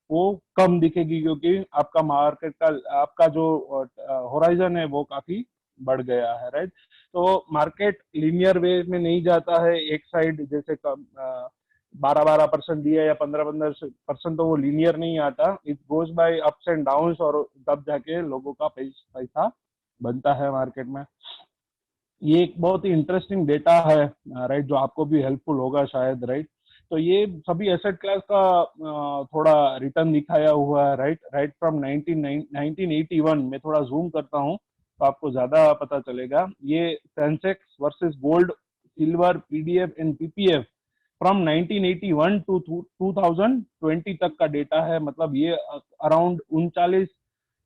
वो कम दिखेगी, क्योंकि आपका मार्केट का आपका जो होराइजन है वो काफी बढ़ गया है, राइट। तो मार्केट लीनियर वे में नहीं जाता है एक साइड, जैसे 12% दिया या 15% तो वो लीनियर नहीं आता। It goes by ups and downs, और तब जाके लोगों का पैसा बनता है मार्केट में। ये एक बहुत ही इंटरेस्टिंग डेटा है, राइट, जो आपको भी हेल्पफुल होगा शायद, राइट। तो ये सभी एसेट क्लास का थोड़ा रिटर्न दिखाया हुआ है, राइट फ्रॉम 1981 में। थोड़ा जूम करता हूँ तो आपको ज्यादा पता चलेगा। ये Sensex versus gold, silver, PDF and PPF from 1981 to 2020 तक का डेटा है। मतलब ये अराउंड 39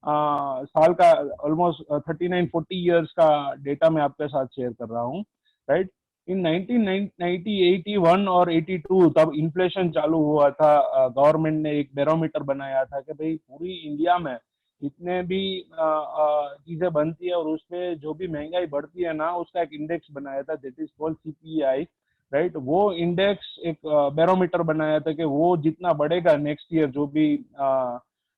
साल का, ऑलमोस्ट 39-40 ईयर्स का डेटा मैं आपके साथ शेयर कर रहा हूँ, राइट। इन 1990, 81 और 82 तब इन्फ्लेशन चालू हुआ था। गवर्नमेंट ने एक बैरोमीटर बनाया था कि भाई पूरी इंडिया में जितने भी चीजें बनती है और उसमें जो भी महंगाई बढ़ती है ना, उसका एक इंडेक्स बनाया था, that is called CPI, right. वो इंडेक्स एक बैरोमीटर बनाया था कि वो जितना बढ़ेगा नेक्स्ट ईयर, जो भी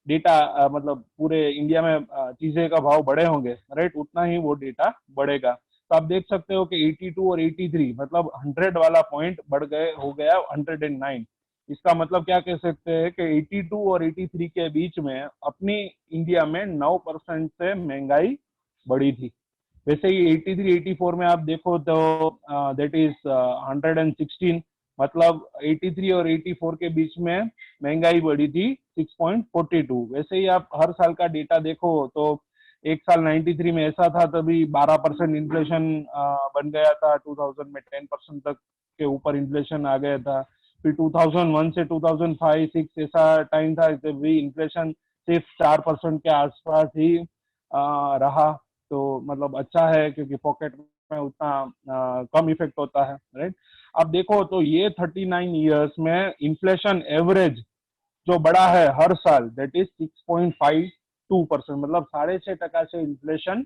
डेटा मतलब पूरे इंडिया में चीजें का भाव बढ़े होंगे, राइट, उतना ही वो डेटा बढ़ेगा। तो आप देख सकते हो कि 82 और 83, मतलब 100 वाला पॉइंट बढ़ गए, हो गया 109। इसका मतलब क्या कह सकते हैं कि 82 और 83 के बीच में अपनी इंडिया में 9% से महंगाई बढ़ी थी। वैसे ही 83, 84 में आप देखो तो दैट इज 116, मतलब 83 और 84 के बीच में महंगाई बढ़ी थी 6.42। वैसे ही आप हर साल का डेटा देखो तो एक साल 93 में ऐसा था, तभी 12% इन्फ्लेशन बन गया था। 2000 में 10% तक के ऊपर इन्फ्लेशन आ गया था। फिर 2001 से 2005-6 ऐसा टाइम था जब भी इन्फ्लेशन सिर्फ 4% के आसपास ही रहा। तो मतलब अच्छा है, क्योंकि पॉकेट में उतना कम इफेक्ट होता है, राइट। अब देखो तो ये 39 ईयर्स में इन्फ्लेशन एवरेज जो बढ़ा है हर साल, दैट इज 6.52%, मतलब 6.5% से इन्फ्लेशन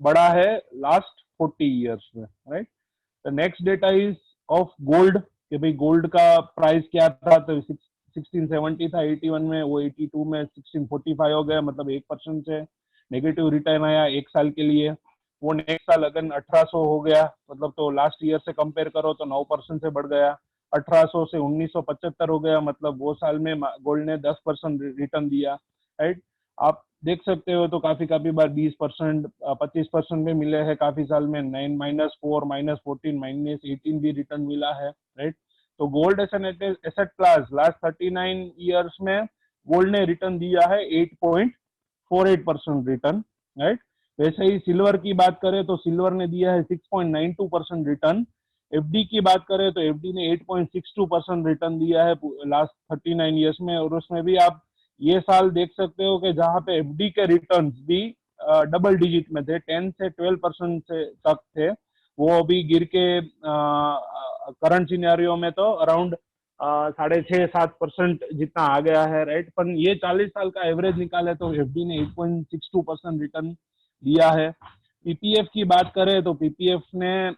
बढ़ा है लास्ट 40 ईयर्स में, right. The next data is of gold, कि भाई गोल्ड का प्राइस क्या था, तो 1670 था 81 में, वो 82 में 1645 हो गया, मतलब 1% से नेगेटिव रिटर्न आया एक साल के लिए। वो नेक्स्ट साल अगर 1800 हो गया, मतलब तो लास्ट ईयर से कंपेयर करो तो 9% से बढ़ गया। 1800 से 1975 हो गया, मतलब वो साल में गोल्ड ने 10% रिटर्न दिया, राइट। आप देख सकते हो तो काफी बार 20%, 25% में मिले हैं, काफी साल में 9, -4, -14, -18 भी रिटर्न मिला है, राइट। तो gold as an asset class last 39 years में गोल्ड ने रिटर्न दिया है 8.48% रिटर्न, राइट। वैसे ही सिल्वर की बात करें तो सिल्वर ने दिया है 6.92% रिटर्न। एफडी की बात करें तो एफडी ने 8.62% रिटर्न दिया है लास्ट 39 ईयर्स में, और उसमें भी आप ये साल देख सकते हो कि जहां पे एफडी के रिटर्न भी डबल डिजिट में थे, 10 से 12% से तक थे, वो अभी गिर के करंट सिनेरियो में तो अराउंड 6.5-7% जितना आ गया है, राइट। पर ये 40 साल का एवरेज निकाले तो एफडी ने 8.62% रिटर्न दिया है। पीपीएफ की बात करें तो पीपीएफ ने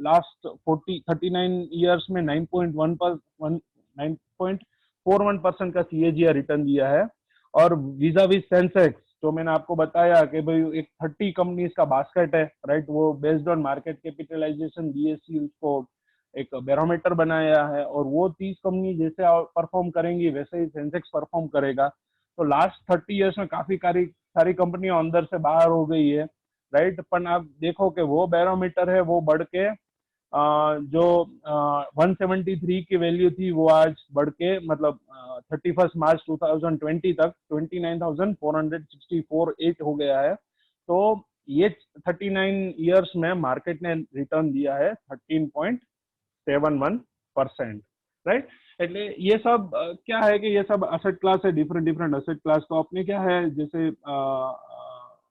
लास्ट 39 ईयर्स में 9.41% का सीएजीआर रिटर्न दिया है। और वीजा विज सेंसेक्स जो मैंने आपको बताया कि भाई एक 30 कंपनीज का बास्केट है, राइट, वो based on market capitalization BSC उसको एक बैरोमीटर बनाया है, और वो 30 कंपनी जैसे परफॉर्म करेंगी वैसे ही सेंसेक्स परफॉर्म करेगा। तो लास्ट 30 ईयर्स में काफी सारी कंपनियां अंदर से बाहर हो गई है, राइट। पर आप देखो कि वो बैरोमीटर है वो बढ़ के जो 173 की वैल्यू थी वो आज बढ़ के मतलब 31 मार्च 2020 तक 29,464 हो गया है। तो ये 39 ईयर्स में मार्केट ने रिटर्न दिया है 13.71%, राइट। એટલે ये सब क्या है कि ये सब असेट क्लास है, डिफरेंट असेट क्लास। तो अपने क्या है, जैसे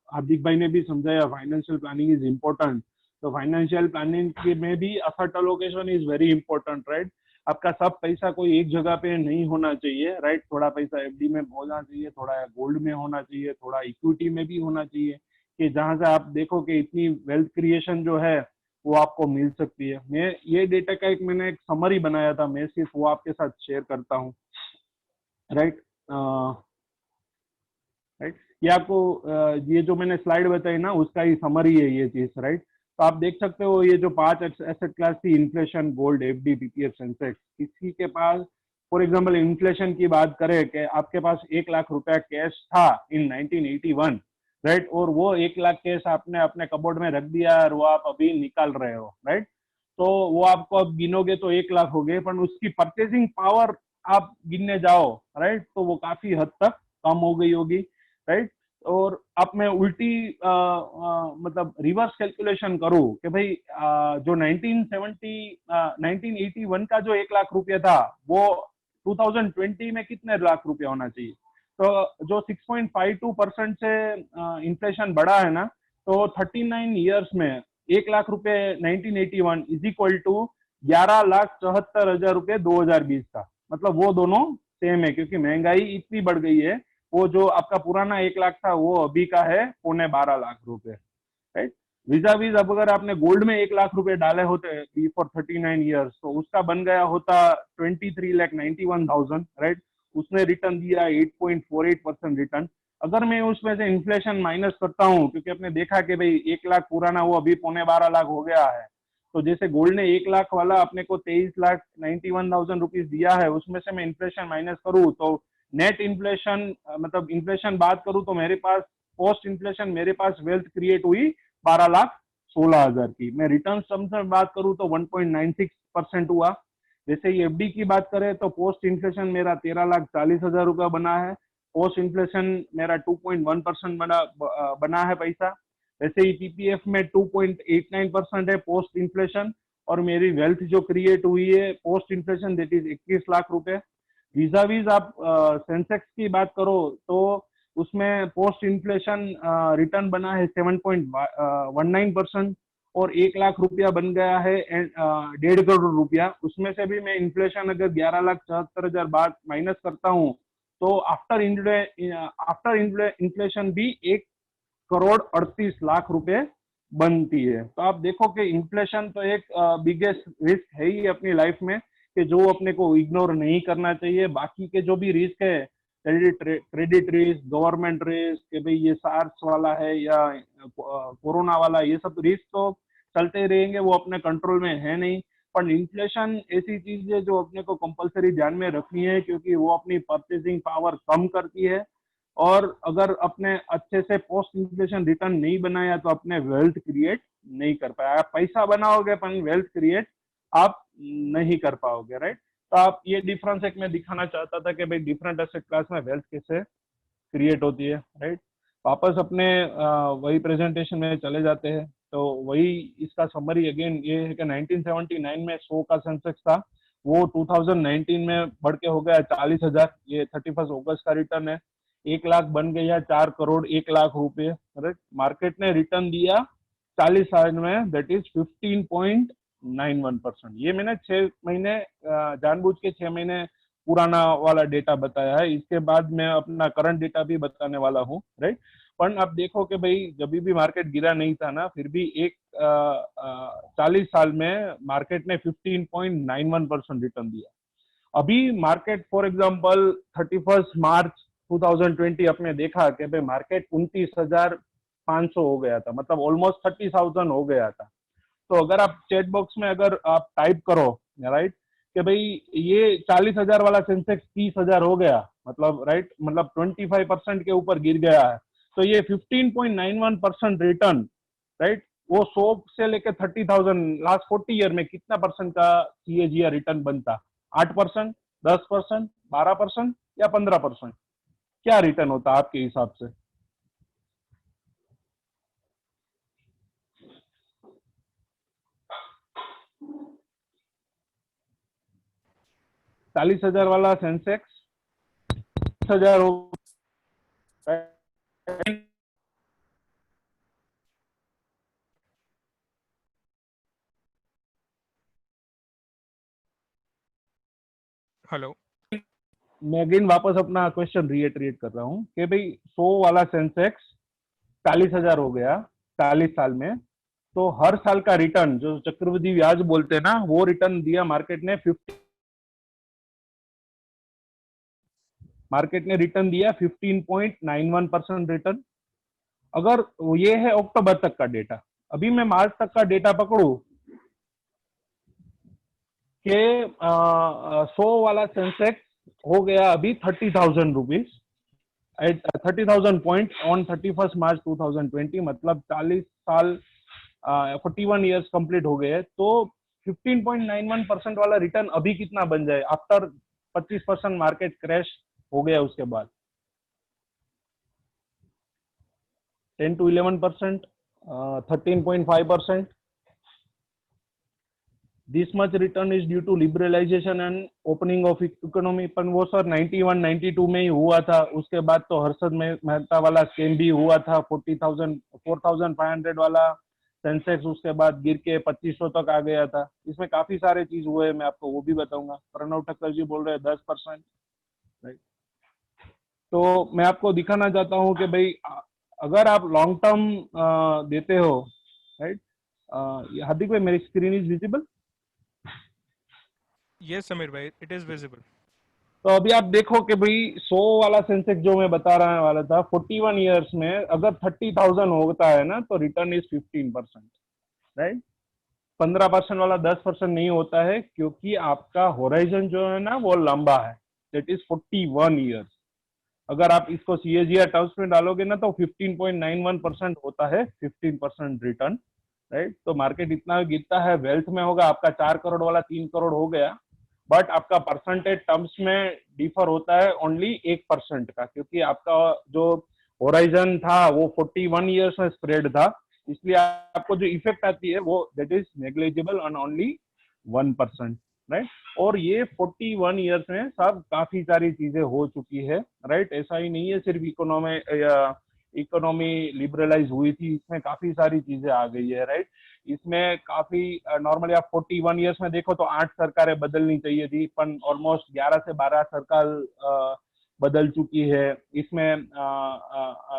हार्दिक भाई ने भी समझाया, फाइनेंशियल प्लानिंग इज इम्पोर्टेंट। तो फाइनेंशियल प्लानिंग में भी asset allocation is very important, right. आपका सब पैसा कोई एक जगह पे नहीं होना चाहिए, राइट। थोड़ा पैसा एफडी में होना चाहिए, थोड़ा गोल्ड में होना चाहिए, थोड़ा इक्विटी में भी होना चाहिए, कि जहां से आप देखो कि इतनी वेल्थ क्रिएशन जो है वो आपको मिल सकती है। मैं ये डेटा का मैंने एक समरी बनाया था, मैं सिर्फ वो आपके साथ शेयर करता हूँ, राइट। राइट, ये आपको ये जो मैंने स्लाइड बताई ना उसका ही समरी है ये चीज, राइट। तो आप देख सकते हो ये जो 5 एसेट क्लास थी, inflation, gold, FD, PPF, Sensex, किसी के पास फॉर एग्जांपल इन्फ्लेशन की बात करें कि आपके पास 1 लाख रुपया कैश था इन 1981, राइट, और वो 1 लाख कैश आपने अपने कबोर्ड में रख दिया और वो आप अभी निकाल रहे हो, राइट। तो वो आपको अब गिनोगे तो 1 लाख हो गए, पर उसकी परचेसिंग पावर आप गिनने जाओ, राइट, तो वो काफी हद तक कम हो गई होगी, राइट। और अब मैं उल्टी मतलब रिवर्स कैलकुलेशन करूं कि भाई जो 1981 का जो 1 लाख रुपया था वो 2020 में कितने लाख रुपया होना चाहिए। तो जो 6.52% से इन्फ्लेशन बढ़ा है ना, तो 39 ईयर्स में 1 लाख रुपए 1981 इज इक्वल टू 11,74,000 रुपये 2020 का, मतलब वो दोनों सेम है, क्योंकि महंगाई इतनी बढ़ गई है। वो जो आपका पुराना 1 लाख था वो अभी का है 12.25 लाख रुपए, राइट। वीजा वीज अब अगर आपने गोल्ड में 1 लाख रुपए डाले होते फॉर 39 ईयर्स तो उसका बन गया होता 23,91,000, राइट। उसने रिटर्न दिया 8.48% रिटर्न। अगर मैं उसमें से इन्फ्लेशन माइनस करता हूँ, क्योंकि आपने देखा कि भाई 1 लाख पुराना वो अभी 12.25 लाख हो गया है, तो जैसे गोल्ड ने 1 लाख वाला अपने को 23,91,000 रुपीज दिया है, उसमें से मैं इन्फ्लेशन माइनस करूँ तो नेट इन्फ्लेशन मतलब इन्फ्लेशन बात करूं तो मेरे पास पोस्ट इन्फ्लेशन मेरे पास वेल्थ क्रिएट हुई 12,16,000 की। मैं रिटर्न टर्म्स में बात करूं तो 1.96% हुआ। जैसे ही एफडी की बात करें तो पोस्ट इन्फ्लेशन मेरा 13,40,000 रुपया बना है, पोस्ट इन्फ्लेशन मेरा 2.1% बना है पैसा। वैसे ही पीपीएफ में 2.89% है पोस्ट इन्फ्लेशन, और मेरी वेल्थ जो क्रिएट हुई है post inflation that is 21 lakh रुपए। वीजा वीज आप सेंसेक्स की बात करो तो उसमें पोस्ट इन्फ्लेशन रिटर्न बना है 7.19%, और 1 लाख रुपया बन गया है 1.5 करोड़ रुपया। उसमें से भी मैं इन्फ्लेशन अगर 11,74,000 बात माइनस करता हूँ तो आफ्टर इन्फ्लेशन भी 1,38,00,000 रुपए बनती है। तो आप देखो कि इन्फ्लेशन तो एक बिगेस्ट रिस्क है ही अपनी लाइफ में, कि जो अपने को इग्नोर नहीं करना चाहिए। बाकी के जो भी रिस्क है, क्रेडिट रिस्क, गवर्नमेंट रिस्क, कि भाई ये सार्स वाला है या कोरोना वाला, ये सब रिस्क तो चलते रहेंगे, वो अपने कंट्रोल में है नहीं। पर इन्फ्लेशन ऐसी चीज है जो अपने को कंपलसरी ध्यान में रखनी है, क्योंकि वो अपनी परचेसिंग पावर कम करती है। और अगर अपने अच्छे से पोस्ट इन्फ्लेशन रिटर्न नहीं बनाया तो अपने वेल्थ क्रिएट नहीं कर पाए। आप पैसा बनाओगे पर वेल्थ क्रिएट आप नहीं कर पाओगे, राइट। तो आप ये डिफरेंस एक मैं दिखाना चाहता था कि भाई डिफरेंट एसेट क्लास में वेल्थ कैसे क्रिएट होती है, राइट। वापस अपने वही प्रेजेंटेशन में चले जाते हैं। तो वही इसका समरी अगेन ये है कि 1979 में 100 का सेंसेक्स था, वो 2019 में बढ़ के हो गया 40,000। ये 31 अगस्त का रिटर्न है। 1 लाख बन गया 4 करोड़ 1 लाख रुपए, राइट। मार्केट ने रिटर्न दिया 40 साल में, दैट इज 15.91%। ये मैंने 6 महीने जानबूझ के 6 महीने पुराना वाला डेटा बताया है। इसके बाद मैं अपना करंट डेटा भी बताने वाला हूँ, राइट। पर आप देखो कि भाई जब भी मार्केट गिरा नहीं था ना, फिर भी 40 साल में मार्केट ने 15.91% रिटर्न दिया। अभी मार्केट फॉर एग्जांपल 31 मार्च 2020 आपने देखा कि भाई मार्केट 29,500 हो गया था, मतलब ऑलमोस्ट 30,000 हो गया था। तो अगर आप चैट बॉक्स में अगर आप टाइप करो, राइट, कि भाई ये 40,000 वाला सेंसेक्स 30,000 हो गया, मतलब राइट, मतलब 25% के ऊपर गिर गया है, तो ये 15.91% रिटर्न, राइट, वो 100 से लेके 30,000 लास्ट 40 ईयर में कितना परसेंट का CAGR रिटर्न बनता? 8%, 10%, 12% या 15%? क्या रिटर्न होता आपके हिसाब से? $40,000 वाला सेंसेक्स 10,000 हो। हेलो, मैं अगेन वापस अपना क्वेश्चन रिएटरेट कर रहा हूँ कि भाई 100 वाला सेंसेक्स 40,000 हो गया 40 साल में, तो हर साल का रिटर्न जो चक्रवृद्धि ब्याज बोलते हैं ना, वो रिटर्न दिया मार्केट ने 15.91% रिटर्न। अगर ये है अक्टूबर तक का डेटा, अभी मैं मार्च तक का डेटा पकड़ू के 100 वाला सेंसेक्स हो गया अभी 30,000 रुपीज एट 30,000 पॉइंट ऑन 31 मार्च 2020, मतलब 40 साल 41 ईयर्स कंप्लीट हो गए। तो 15.91% वाला रिटर्न अभी कितना बन जाए आफ्टर 25% मार्केट क्रैश हो गया उसके बाद? 10 to 11%, 13.5%. This much return is due to liberalization and opening of economy. पर वो सर 91, 92 में ही हुआ था। उसके बाद तो हर्षद मेहता वाला स्कैम भी हुआ था, 4,500 वाला सेंसेक्स उसके बाद गिर के 2,500 तक आ गया था। इसमें काफी सारे चीज हुए, मैं आपको वो भी बताऊंगा। प्रणव ठक्कर जी बोल रहे हैं 10%, राइट। तो मैं आपको दिखाना चाहता हूँ कि भाई अगर आप लॉन्ग टर्म देते हो, राइट। हार्दिक भाई, मेरी screen is visible? Yes Sameer भाई, इट इज विजिबल। तो अभी आप देखो कि भाई 100 वाला सेंसेक्स जो मैं बता रहा वाला था 41 ईयर्स में अगर 30,000 होता है ना, तो रिटर्न इज 15%, राइट। 15% वाला 10% नहीं होता है, क्योंकि आपका होराइजन जो है ना वो लंबा है, दैट इज 41 ईयर्स। अगर आप इसको CAGR टर्म्स में डालोगे ना तो 15.91% होता है 15% रिटर्न, राइट। तो मार्केट इतना गिरता है, वेल्थ में होगा आपका 4 करोड़ वाला 3 करोड़ हो गया, बट आपका परसेंटेज टर्म्स में डिफर होता है ओनली 1% का, क्योंकि आपका जो होराइजन था वो 41 ईयर्स में स्प्रेड था, इसलिए आपको जो इफेक्ट आती है वो that is negligible on only 1%, right. और ये 41 ईयर्स में सब काफी सारी चीजें हो चुकी है, राइट। ऐसा ही नहीं है सिर्फ इकोनॉमी लिबरलाइज हुई थी, इसमें काफी सारी चीजें आ गई है, राइट। इसमें काफी नॉर्मली आप 41 ईयर्स में देखो तो 8 सरकारें बदलनी चाहिए थी, पर ऑलमोस्ट 11 से 12 सरकार बदल चुकी है। इसमें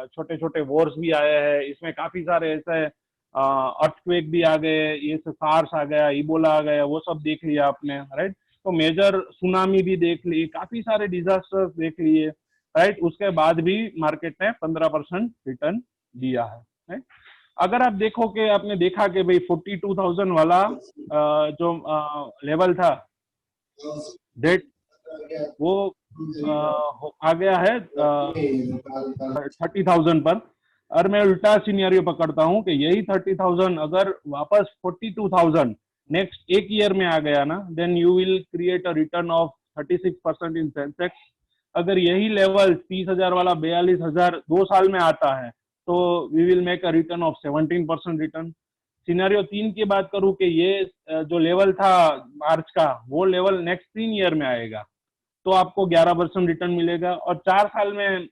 छोटे छोटे वॉर्स भी आए हैं, इसमें काफी सारे ऐसे अर्थक्वेक भी आ गए, ये सार्स आ गया, इबोला आ गया, वो सब देख लिया आपने, राइट। तो मेजर सुनामी भी देख ली, काफी सारे डिजास्टर्स देख लिए, राइट। उसके बाद भी मार्केट ने 15% रिटर्न दिया है, राइट। अगर आप देखो कि आपने देखा कि भाई 42,000 वाला जो लेवल था डेट वो आ गया है 30,000 पर। और मैं उल्टा सिनेरियो पकड़ता हूँ कि यही 30,000 अगर वापस 42,000 नेक्स्ट एक ईयर में आ गया ना, then you will create a return of 36% in Sensex. अगर यही लेवल 30,000 वाला 42,000 2 साल में आता है तो we will make a return of 17% return. Scenario 3 की बात करूं कि ये जो लेवल था मार्च का वो लेवल नेक्स्ट 3 ईयर में आएगा तो आपको 11% रिटर्न मिलेगा। और 4 साल में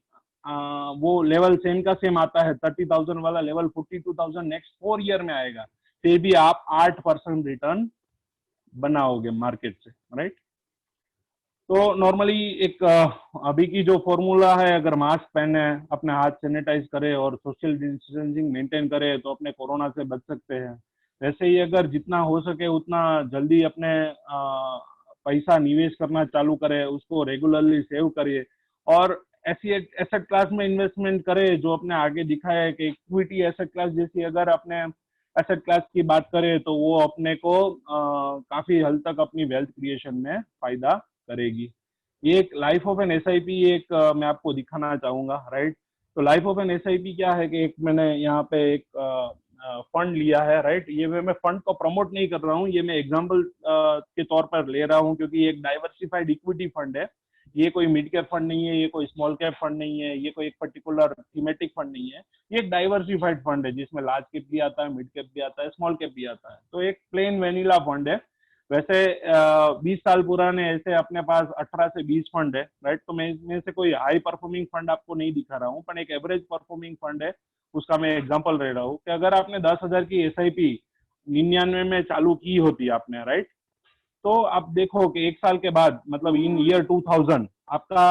वो लेवल सेम का सेम आता है 30,000 वाला लेवल 42,000 नेक्स्ट 4 ईयर में आएगा, फिर भी आप 8% रिटर्न बनाओगे मार्केट से, राइट। तो नॉर्मली एक अभी की जो फॉर्मूला है, अगर मास्क पहने, अपने हाथ सैनिटाइज करे और सोशल डिस्टेंसिंग मेंटेन करे तो अपने कोरोना से बच सकते हैं। वैसे ही अगर जितना हो सके उतना जल्दी अपने पैसा निवेश करना चालू करे, उसको रेगुलरली सेव करिए और ऐसी एसेट क्लास में इन्वेस्टमेंट करे जो अपने आगे दिखाया है कि इक्विटी एसेट क्लास जैसी अगर अपने एसेट क्लास की बात करें तो वो अपने को काफी हद तक अपनी वेल्थ क्रिएशन में फायदा करेगी। ये एक लाइफ ऑफ एन एसआईपी एक मैं आपको दिखाना चाहूंगा, राइट। तो लाइफ ऑफ एन एसआईपी क्या है कि एक मैंने यहाँ पे एक फंड लिया है, राइट। ये मैं फंड को प्रमोट नहीं कर रहा हूँ, ये मैं एग्जांपल के तौर पर ले रहा हूँ क्योंकि ये एक डाइवर्सिफाइड इक्विटी फंड है। ये कोई मिड कैप फंड नहीं है, ये कोई स्मॉल कैप फंड नहीं है, ये कोई एक पर्टिकुलर थीमेटिक फंड नहीं है। ये एक डाइवर्सिफाइड फंड है जिसमें लार्ज कैप भी आता है, मिड कैप भी आता है, स्मॉल कैप भी आता है। तो एक प्लेन वेनिला फंड है। वैसे 20 साल पुराने ऐसे अपने पास 18 से 20 फंड है, राइट। तो मैं इसमें से कोई हाई परफॉर्मिंग फंड आपको नहीं दिखा रहा हूँ, पर एक एवरेज परफॉर्मिंग फंड है, उसका मैं एग्जांपल ले रहा हूँ कि अगर आपने 10,000 की एसआईपी 99 में चालू की होती आपने, राइट, तो आप देखो कि एक साल के बाद मतलब इन ईयर 2000 आपका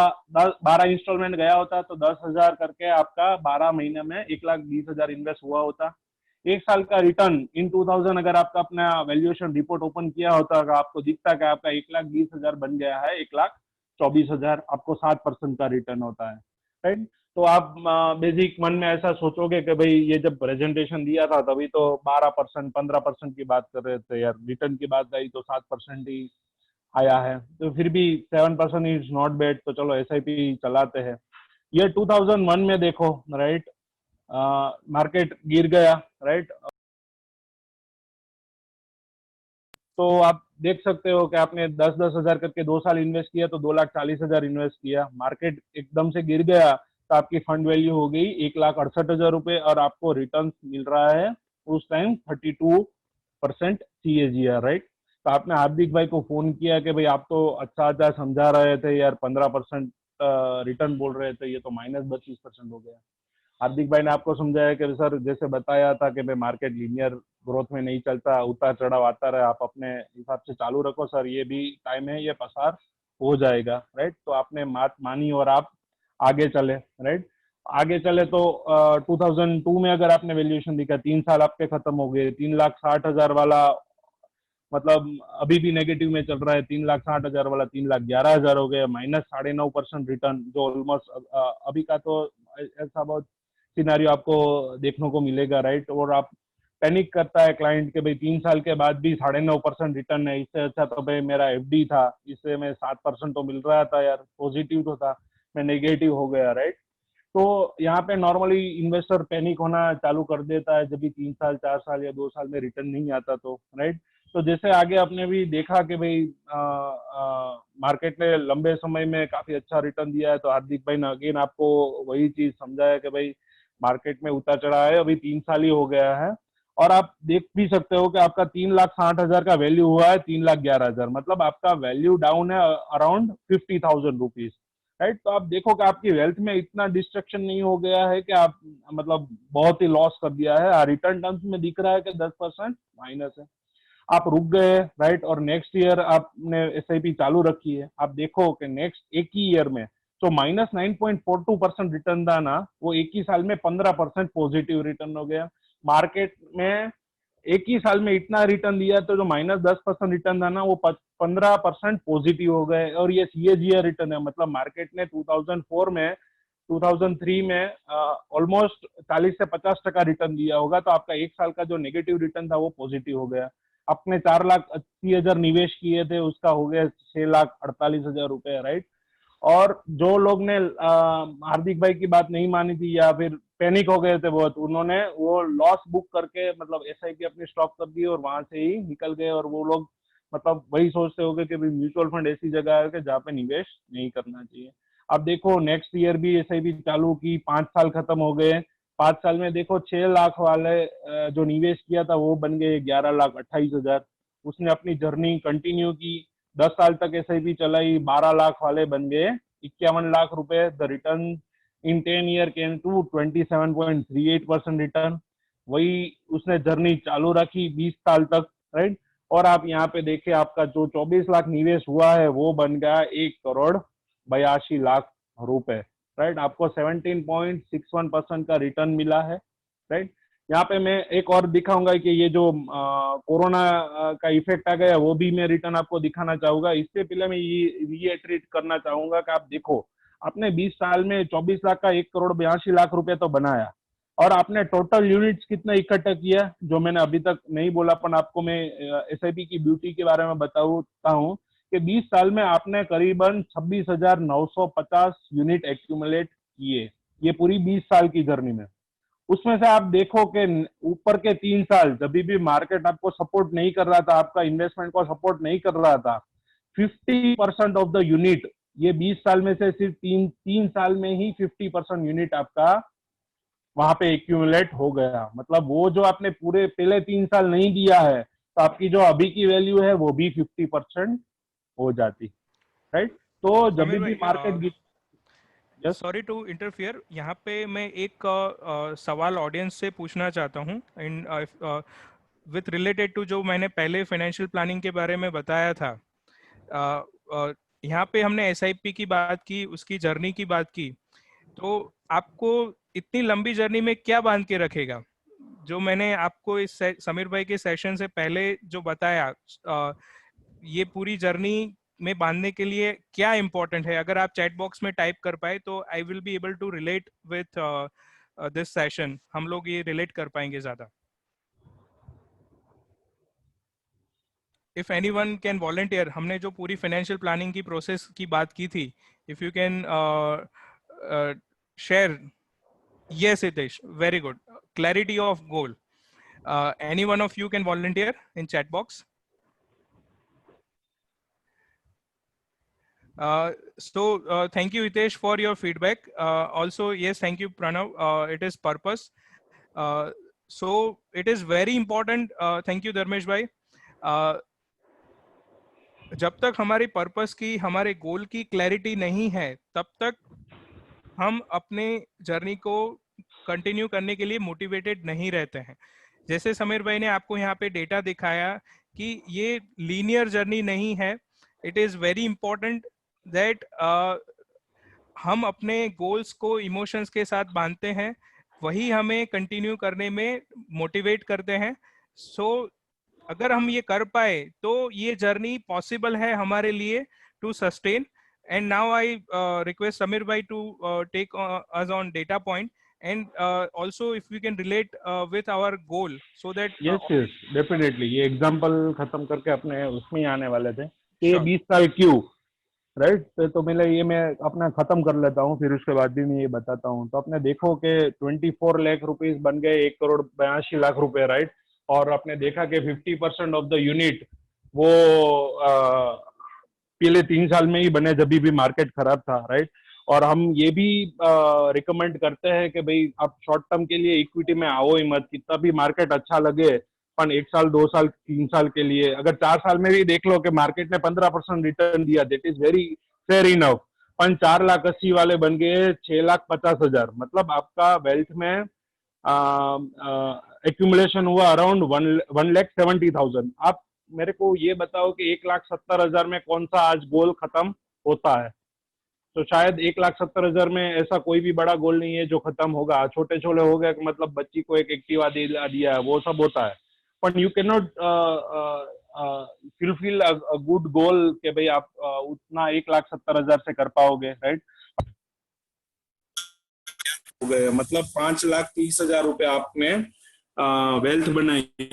12 इंस्टॉलमेंट गया होता तो 10,000 करके आपका 12 महीने में 1,20,000 इन्वेस्ट हुआ होता। एक साल का रिटर्न इन 2000 अगर आपका अपना वैल्यूएशन रिपोर्ट ओपन किया होता, अगर आपको दिखता कि आपका 1,20,000 बन गया है 1,24,000, आपको 7% का रिटर्न होता है, राइट। तो आप बेसिक मन में ऐसा सोचोगे कि भाई ये जब प्रेजेंटेशन दिया था तभी तो 12% 15% की बात कर रहे थे यार, रिटर्न की बात आई तो 7% ही आया है, तो फिर भी 7% इज नॉट बैड, तो चलो एसआईपी चलाते हैं। ये 2001 में देखो, राइट, मार्केट गिर गया, राइट। तो आप देख सकते हो कि आपने 10-10 हजार करके 2 साल इन्वेस्ट किया तो 2,40,000 इन्वेस्ट किया, मार्केट एकदम से गिर गया तो आपकी फंड वैल्यू हो गई 1,68,000 रुपए और आपको रिटर्न मिल रहा है उस टाइम 32% CAGR, राइट। तो आपने हार्दिक भाई को फोन किया कि भाई आप तो अच्छा अच्छा समझा रहे थे यार, 15% रिटर्न बोल रहे थे, ये तो -32% हो गया। हार्दिक भाई ने आपको समझाया कि सर जैसे बताया था कि भाई मार्केट लीनियर ग्रोथ में नहीं चलता, उतार चढ़ाव आता रहे, आप अपने हिसाब से चालू रखो सर, ये भी टाइम है, ये पसार हो जाएगा, राइट। तो आपने बात मानी और आप आगे चले, राइट। आगे चले तो 2002 में अगर आपने वैल्यूएशन दिखा, 3 साल आपके खत्म हो गए, 3,60,000 वाला मतलब अभी भी नेगेटिव में चल रहा है, 3,60,000 वाला 3,11,000 हो गया, -9.5% रिटर्न, जो ऑलमोस्ट अभी का तो ऐसा बहुत सिनारियो आपको देखने को मिलेगा, राइट। और आप पैनिक करता है क्लाइंट के भाई 3 साल के बाद भी 9.5% रिटर्न है, इससे अच्छा तो भाई मेरा एफडी था, इससे मैं 7% तो मिल रहा था यार, पॉजिटिव तो था, मैं नेगेटिव हो गया, राइट। तो यहाँ पे नॉर्मली इन्वेस्टर पैनिक होना चालू कर देता है जब भी 3 साल 4 साल या 2 साल में रिटर्न नहीं आता तो, राइट। तो जैसे आगे आपने भी देखा कि भाई मार्केट ने लंबे समय में काफी अच्छा रिटर्न दिया है, तो हार्दिक भाई ने अगेन आपको वही चीज समझाया कि भाई मार्केट में उतार चढ़ा है, अभी 3 साल ही हो गया है और आप देख भी सकते हो कि आपका 3,60,000 का वैल्यू हुआ है 3,11,000, मतलब आपका वैल्यू डाउन है अराउंड 50,000 रुपीज, राइट। तो आप देखो कि आपकी वेल्थ में इतना डिस्ट्रक्शन नहीं हो गया है कि आप मतलब बहुत ही लॉस कर दिया है। रिटर्न टर्म्स में दिख रहा है कि 10% माइनस है, आप रुक गए, राइट। और नेक्स्ट ईयर आपने एसआईपी चालू रखी है, आप देखो कि नेक्स्ट एक ही ईयर में जो -9.42% रिटर्न था ना, वो एक ही साल में 15% पॉजिटिव रिटर्न हो गया। मार्केट में एक ही साल में इतना रिटर्न दिया तो जो -10% रिटर्न था ना, वो 15% पॉजिटिव हो गए। और ये CAGR रिटर्न है, मतलब मार्केट ने 2004 में 2003 में ऑलमोस्ट 40 से 50% रिटर्न दिया होगा, तो आपका एक साल का जो नेगेटिव रिटर्न था वो पॉजिटिव हो गया। आपने 4,80,000 निवेश किए थे, उसका हो गया 6,48,000 रुपए, राइट। और जो लोग ने हार्दिक भाई की बात नहीं मानी थी या फिर पैनिक हो गए थे बहुत, उन्होंने वो लॉस बुक करके मतलब एसआईपी अपनी स्टॉप कर दी और वहां से ही निकल गए। और वो लोग मतलब वही सोचते होंगे कि म्यूचुअल फंड ऐसी जगह है कि जहाँ पे निवेश नहीं करना चाहिए। अब देखो नेक्स्ट ईयर भी एसआईपी चालू की, 5 साल खत्म हो गए, 5 साल में देखो 6 लाख वाले जो निवेश किया था वो बन गए 11,28,000। उसने अपनी जर्नी कंटिन्यू की, 10 साल तक एसआईपी चलाई, 12 लाख वाले बन गए 51 लाख रुपए। The return in 10 year came to 27.38% return. वही उसने जर्नी चालू रखी 20 साल तक, राइट। और आप यहाँ पे देखे आपका जो 24 लाख निवेश हुआ है वो बन गया 1,82,00,000 रुपए, राइट। आपको 17.61% का रिटर्न मिला है, राइट। यहाँ पे मैं एक और दिखाऊंगा कि ये जो कोरोना का इफेक्ट आ गया वो भी मैं रिटर्न आपको दिखाना चाहूंगा। इससे पहले मैं ये रीइटरेट करना चाहूंगा कि आप देखो, आपने 20 साल में 24 लाख का 1,82,00,000 रुपए तो बनाया, और आपने टोटल यूनिट्स कितना इकट्ठा किया जो मैंने अभी तक नहीं बोला, पर आपको मैं एसआईपी की ब्यूटी के बारे में बताता हूँ कि 20 साल में आपने करीबन 26,950 यूनिट एक्यूमुलेट किए, ये पूरी 20 साल की जर्नी में। उसमें से आप देखो कि ऊपर के 3 साल जब भी मार्केट आपको सपोर्ट नहीं कर रहा था, आपका इन्वेस्टमेंट को सपोर्ट नहीं कर रहा था, 50% ऑफ द यूनिट, ये 20 साल में से सिर्फ तीन साल में ही 50% यूनिट आपका वहां पे एक्यूमुलेट हो गया। मतलब वो जो आपने पूरे पहले 3 साल नहीं दिया है, तो आपकी जो अभी की वैल्यू है वो भी 50% हो जाती, राइट। तो जब समीर भी भाई, market Yes. Sorry to interfere, यहाँ पे मैं एक सवाल ऑडियंस से पूछना चाहता हूँ इन विथ रिलेटेड टू जो मैंने पहले फाइनेंशियल प्लानिंग के बारे में बताया था। यहाँ पे हमने एसआईपी की बात की, उसकी जर्नी की बात की, तो आपको इतनी लंबी जर्नी में क्या बांध के रखेगा? जो मैंने आपको इस समीर भाई के सेशन से पहले जो बताया, ये पूरी जर्नी में बांधने के लिए क्या इंपॉर्टेंट है? अगर आप चैट बॉक्स में टाइप कर पाए तो I will be able to relate with this session, हम लोग ये रिलेट कर पाएंगे ज्यादा। इफ एनीवन कैन वॉलंटियर, हमने जो पूरी फाइनेंशियल प्लानिंग की प्रोसेस की बात की थी, if you can share. Yes Hitesh, very good, clarity of goal. Any one of you can volunteer in chat box? Thank you Hitesh for your feedback. Also yes, thank you Pranav. It is purpose. So it is very important. Thank you Dharmesh bhai. जब तक हमारी purpose की, हमारे गोल की clarity नहीं है, तब तक हम अपने जर्नी को कंटिन्यू करने के लिए मोटिवेटेड नहीं रहते हैं। जैसे समीर भाई ने आपको यहाँ पे डेटा दिखाया कि ये लीनियर जर्नी नहीं है। It is very important that हम अपने गोल्स को इमोशंस के साथ बांधते हैं, वही हमें कंटिन्यू करने में मोटिवेट करते हैं। सो अगर हम ये कर पाए तो ये जर्नी पॉसिबल है हमारे लिए to sustain. And now I request Samir bhai to take us on data point and also if we can relate with our goal so that yes definitely ये एग्जांपल खत्म करके अपने उसमें ही आने वाले थे कि ये Sure. 20 साल क्यों, राइट। तो मैं अपना खत्म कर लेता हूँ, फिर उसके बाद भी मैं ये बताता हूँ। तो अपने देखो कि 24 लाख रुपीस बन गए 1,82,00,000 रुपए, राइट। और आपने देखा कि 50% ऑफ द यूनिट वो पहले 3 साल में ही बने जब भी मार्केट खराब था, राइट। और हम ये भी रिकमेंड करते हैं कि भाई आप शॉर्ट टर्म के लिए इक्विटी में आओ ही मत, कितना भी मार्केट अच्छा लगे, पर 1 साल 2 साल 3 साल के लिए, अगर 4 साल में भी देख लो कि मार्केट ने 15% रिटर्न दिया, that is very fair enough. पर 4,80,000 वाले बन गए 6,50,000, मतलब आपका वेल्थ में एक्यूमुलेशन हुआ अराउंड 1,70,000। आप मेरे को ये बताओ कि 1,70,000 में कौन सा आज गोल खत्म होता है? तो शायद 1,70,000 में ऐसा कोई भी बड़ा गोल नहीं है जो खत्म होगा। छोटे छोटे हो गए, मतलब बच्ची को एक एक्टिवा दिया है, वो सब होता है। But you can not fulfil a good goal कि भाई आप उतना 1,70,000 से कर पाओगे, राइट। गए, मतलब 5,30,000 रुपए आपने वेल्थ बनाई।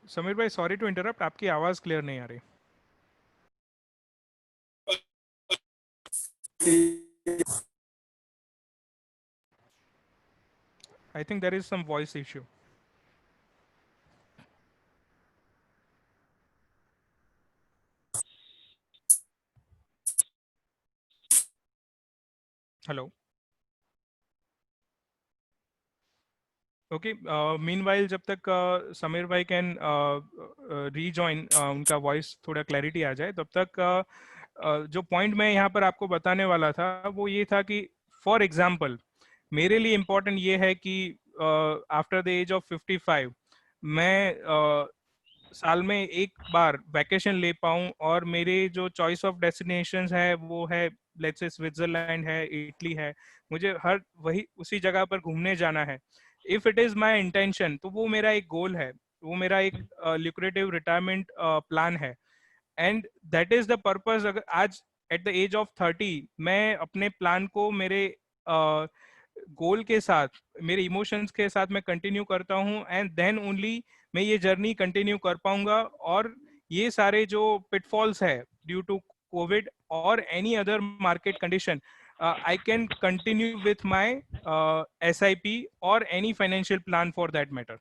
समीर भाई सॉरी टू इंटरप्ट, आपकी आवाज क्लियर नहीं आ रही। I think there is some voice issue. Hello. Okay, meanwhile जब तक समीर भाई कैन रीजॉइन, उनका वॉइस थोड़ा क्लैरिटी आ जाए, तब तक जो पॉइंट मैं यहाँ पर आपको बताने वाला था वो ये था कि फॉर एग्जांपल मेरे लिए इम्पोर्टेंट ये है कि आफ्टर द एज ऑफ 55 मैं साल में एक बार वैकेशन ले पाऊँ, और मेरे जो चॉइस ऑफ डेस्टिनेशंस है वो है, लेट्स से स्विट्जरलैंड है, इटली है, मुझे हर वही उसी जगह पर घूमने जाना है। If it is my intention, तो वो मेरा एक गोल है, वो मेरा एक ल्यूक्रेटिव रिटायरमेंट प्लान है, and that is the purpose. अगर आज एट द एज ऑफ 30 मैं अपने प्लान को मेरे गोल के साथ, मेरे इमोशंस के साथ मैं कंटिन्यू करता हूँ, एंड देन ओनली मैं ये जर्नी कंटिन्यू कर पाऊंगा, और ये सारे जो पिटफॉल्स है ड्यू टू कोविड और any other market condition, I can continue with my SIP और any financial plan for that matter.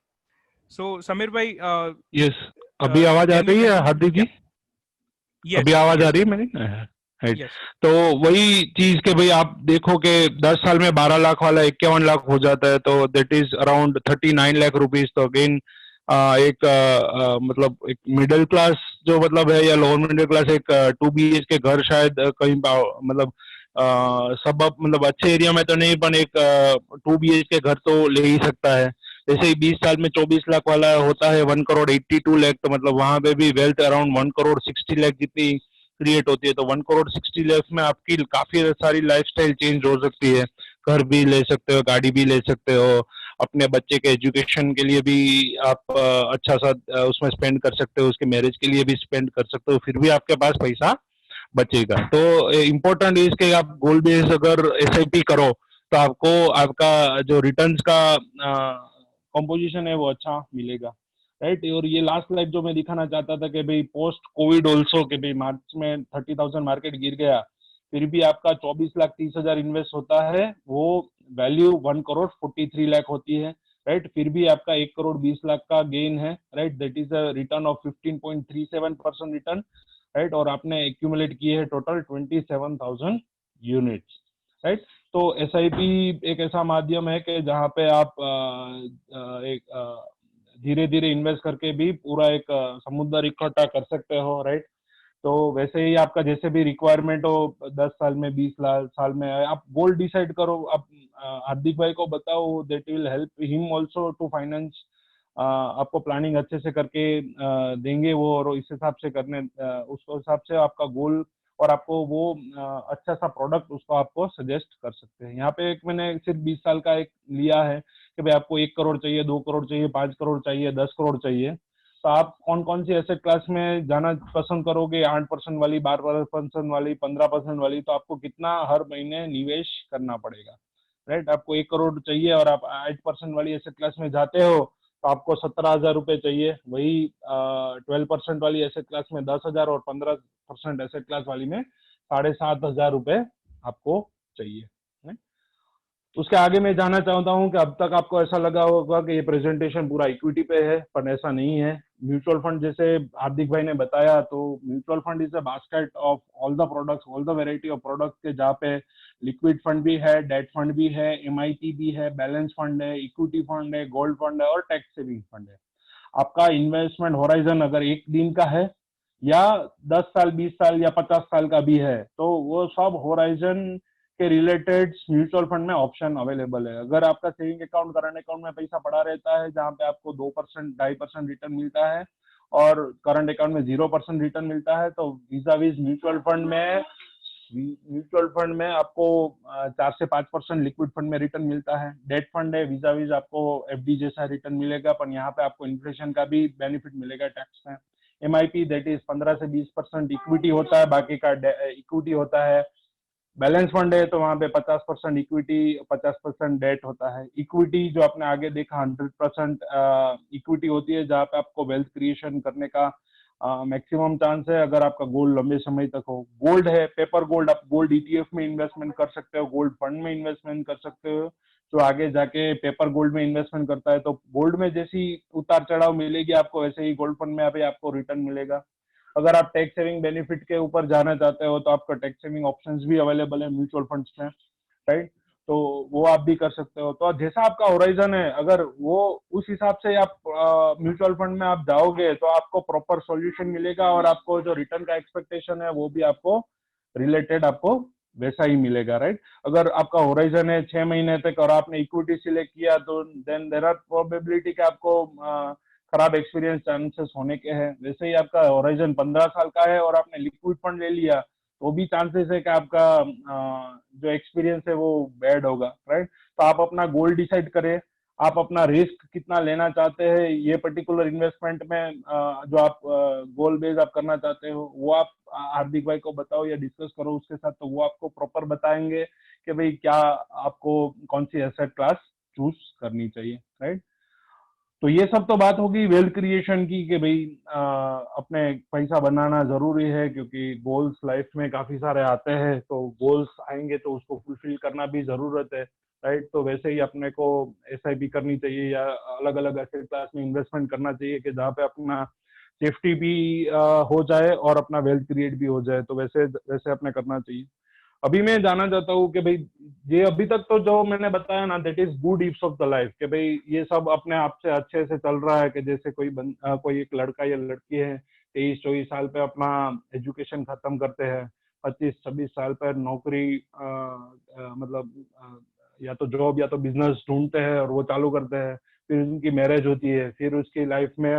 So Samir bhai, yes, अभी आवाज आ रही है हार्दिक जी? yes, अभी आवाज आ yes, रही है मेरी? राइट। yes. तो वही चीज के भाई आप देखो कि 10 साल में 12 लाख वाला 51 लाख हो जाता है, तो that is around 39 lakh rupees. तो अगेन एक मतलब एक मिडिल क्लास जो मतलब है, या लोअर मिडिल क्लास, एक 2 BHK घर शायद कहीं मतलब सब मतलब अच्छे एरिया में तो नहीं, पर एक 2 BHK घर तो ले ही सकता है। जैसे ही 20 साल में 24 लाख वाला होता है 1 करोड़ 82 लाख, तो मतलब वहां पे भी वेल्थ अराउंड 1 करोड़ 60 लाख जितनी क्रिएट होती है। तो 1 करोड़ 60 लाख में आपकी काफी सारी लाइफस्टाइल चेंज हो सकती है। घर भी ले सकते हो, गाड़ी भी ले सकते हो, अपने बच्चे के एजुकेशन के लिए भी आप अच्छा सा उसमें स्पेंड कर सकते हो, उसके मैरिज के लिए भी स्पेंड कर सकते हो, फिर भी आपके पास पैसा बचेगा। तो इम्पोर्टेंट इज कि आप गोल बेस अगर SIP करो तो आपको आपका जो रिटर्न्स का कंपोजिशन है वो अच्छा मिलेगा, राइट। और ये लास्ट लाइफ जो मैं दिखाना चाहता था कि भाई पोस्ट कोविड ऑल्सो, कि भाई मार्च में 30,000 मार्केट गिर गया, फिर भी आपका 24,30,000 इन्वेस्ट होता है, वो वैल्यू 1 करोड़ 43 लाख होती है, राइट। फिर भी आपका 1 करोड़ 20 लाख का गेन है, right. That is a return of 15.37% return, right. और आपने एक्यूमुलेट किए हैं टोटल 27,000 यूनिट्स, राइट। तो SIP एक ऐसा माध्यम है कि जहाँ पे आप एक धीरे धीरे इन्वेस्ट करके भी पूरा एक समुद्र इकट्ठा कर सकते हो, राइट। तो वैसे ही आपका जैसे भी रिक्वायरमेंट हो, 10 साल में 20 साल में आप गोल डिसाइड करो, आप हार्दिक भाई को बताओ, that will help him also to finance. आपको प्लानिंग अच्छे से करके देंगे वो, और इस हिसाब से करने उस हिसाब से आपका गोल और आपको वो अच्छा सा प्रोडक्ट उसको आपको सजेस्ट कर सकते हैं। यहाँ पे एक मैंने सिर्फ 20 साल का एक लिया है कि भाई आपको 1 करोड़ चाहिए, 2 करोड़ चाहिए, 5 करोड़ चाहिए, 10 करोड़ चाहिए, तो आप कौन कौन सी एसेट क्लास में जाना पसंद करोगे? 8% वाली, 12% वाली, 15% वाली, तो आपको कितना हर महीने निवेश करना पड़ेगा, राइट। आपको 1 करोड़ चाहिए और आप 8% वाली एसेट क्लास में जाते हो तो आपको 17,000 रुपए चाहिए। वही 12% वाली एसेट क्लास में 10,000 और 15% एसेट क्लास वाली में 7,500 रुपए आपको चाहिए। उसके आगे मैं जानना चाहता हूं कि अब तक आपको ऐसा लगा होगा कि ये प्रेजेंटेशन पूरा इक्विटी पे है, पर ऐसा नहीं है। म्यूचुअल फंड जैसे हार्दिक भाई ने बताया, तो mutual fund is a basket of all the products, all the variety of products के, जहाँ पे लिक्विड फंड भी है, डेट फंड भी है, MIT भी है, बैलेंस फंड है, इक्विटी फंड है, गोल्ड फंड है और टैक्स सेविंग फंड है। आपका इन्वेस्टमेंट होराइजन अगर 1 दिन का है या 10 साल, 20 साल या 50 साल का भी है, तो वो सब होराइजन के रिलेटेड म्यूचुअल फंड में ऑप्शन अवेलेबल है। अगर आपका सेविंग अकाउंट, करंट अकाउंट में पैसा पड़ा रहता है, जहाँ पे आपको 2%, 2.5% रिटर्न मिलता है, और करंट अकाउंट में 0% रिटर्न मिलता है, तो वीजा-वीज म्यूचुअल फंड में आपको 4 से 5% लिक्विड फंड में रिटर्न मिलता है। डेट फंड है, वीजा-वीज आपको FD जैसा रिटर्न मिलेगा, पर यहाँ पे आपको इन्फ्लेशन का भी बेनिफिट मिलेगा टैक्स में। MIP दैट इज 15 से 20% इक्विटी होता है, बाकी का इक्विटी होता है। बैलेंस फंड है तो वहां पे 50% इक्विटी 50% डेट होता है। इक्विटी जो आपने आगे देखा 100% इक्विटी होती है, जहाँ पे आपको वेल्थ क्रिएशन करने का मैक्सिमम चांस है अगर आपका गोल्ड लंबे समय तक हो। गोल्ड है, पेपर गोल्ड, आप गोल्ड ETF में इन्वेस्टमेंट कर सकते हो, गोल्ड फंड में इन्वेस्टमेंट कर सकते हो, जो आगे जाके पेपर गोल्ड में इन्वेस्टमेंट करता है। तो गोल्ड में जैसी उतार चढ़ाव मिलेगी आपको, वैसे ही गोल्ड फंड में आपको रिटर्न मिलेगा। अगर आप टैक्स सेविंग बेनिफिट के ऊपर जाना चाहते हो तो आपका टैक्स सेविंग ऑप्शंस भी अवेलेबल है म्यूचुअल फंड्स में, राइट? तो वो आप भी कर सकते हो। तो जैसा आपका होराइजन है, अगर वो उस हिसाब से आप म्यूचुअल फंड में आप जाओगे तो आपको प्रॉपर सॉल्यूशन मिलेगा, और आपको जो रिटर्न का एक्सपेक्टेशन है वो भी आपको रिलेटेड आपको वैसा ही मिलेगा, राइट? अगर आपका होराइजन है 6 महीने तक और आपने इक्विटी सिलेक्ट किया तो देन देयर आर प्रोबेबिलिटी कि आपको खराब एक्सपीरियंस चांसेस होने के हैं। वैसे ही आपका होराइजन 15 साल का है और आपने लिक्विड फंड ले लिया तो भी चांसेस है कि आपका जो एक्सपीरियंस है वो बैड होगा, राइट? तो आप अपना गोल डिसाइड करें, आप अपना रिस्क कितना लेना चाहते हैं ये पर्टिकुलर इन्वेस्टमेंट में, जो आप गोल बेस आप करना चाहते हो वो आप हार्दिक भाई को बताओ या डिस्कस करो उसके साथ, तो वो आपको प्रॉपर बताएंगे कि भाई क्या आपको कौन सी एसेट क्लास चूज करनी चाहिए, राइट? तो ये सब तो बात होगी वेल्थ क्रिएशन की कि भाई अपने पैसा बनाना जरूरी है, क्योंकि गोल्स लाइफ में काफी सारे आते हैं, तो गोल्स आएंगे तो उसको फुलफिल करना भी जरूरत है, राइट? तो वैसे ही अपने को SIP करनी चाहिए या अलग अलग एसेट क्लास में इन्वेस्टमेंट करना चाहिए कि जहाँ पे अपना सेफ्टी भी हो जाए और अपना वेल्थ क्रिएट भी हो जाए। तो वैसे वैसे अपने करना चाहिए। अभी मैं जानना चाहता हूँ कि भाई ये अभी तक तो जो मैंने बताया ना that is good ifs of the life, कि भाई ये सब अपने आप से अच्छे से चल रहा है, कि जैसे कोई एक लड़का या लड़की है 23-24 साल पे अपना एजुकेशन खत्म करते हैं, 25-26 साल पर नौकरी मतलब या तो जॉब या तो बिजनेस ढूंढते हैं और वो चालू करते हैं, फिर उनकी मैरिज होती है, फिर उसकी लाइफ में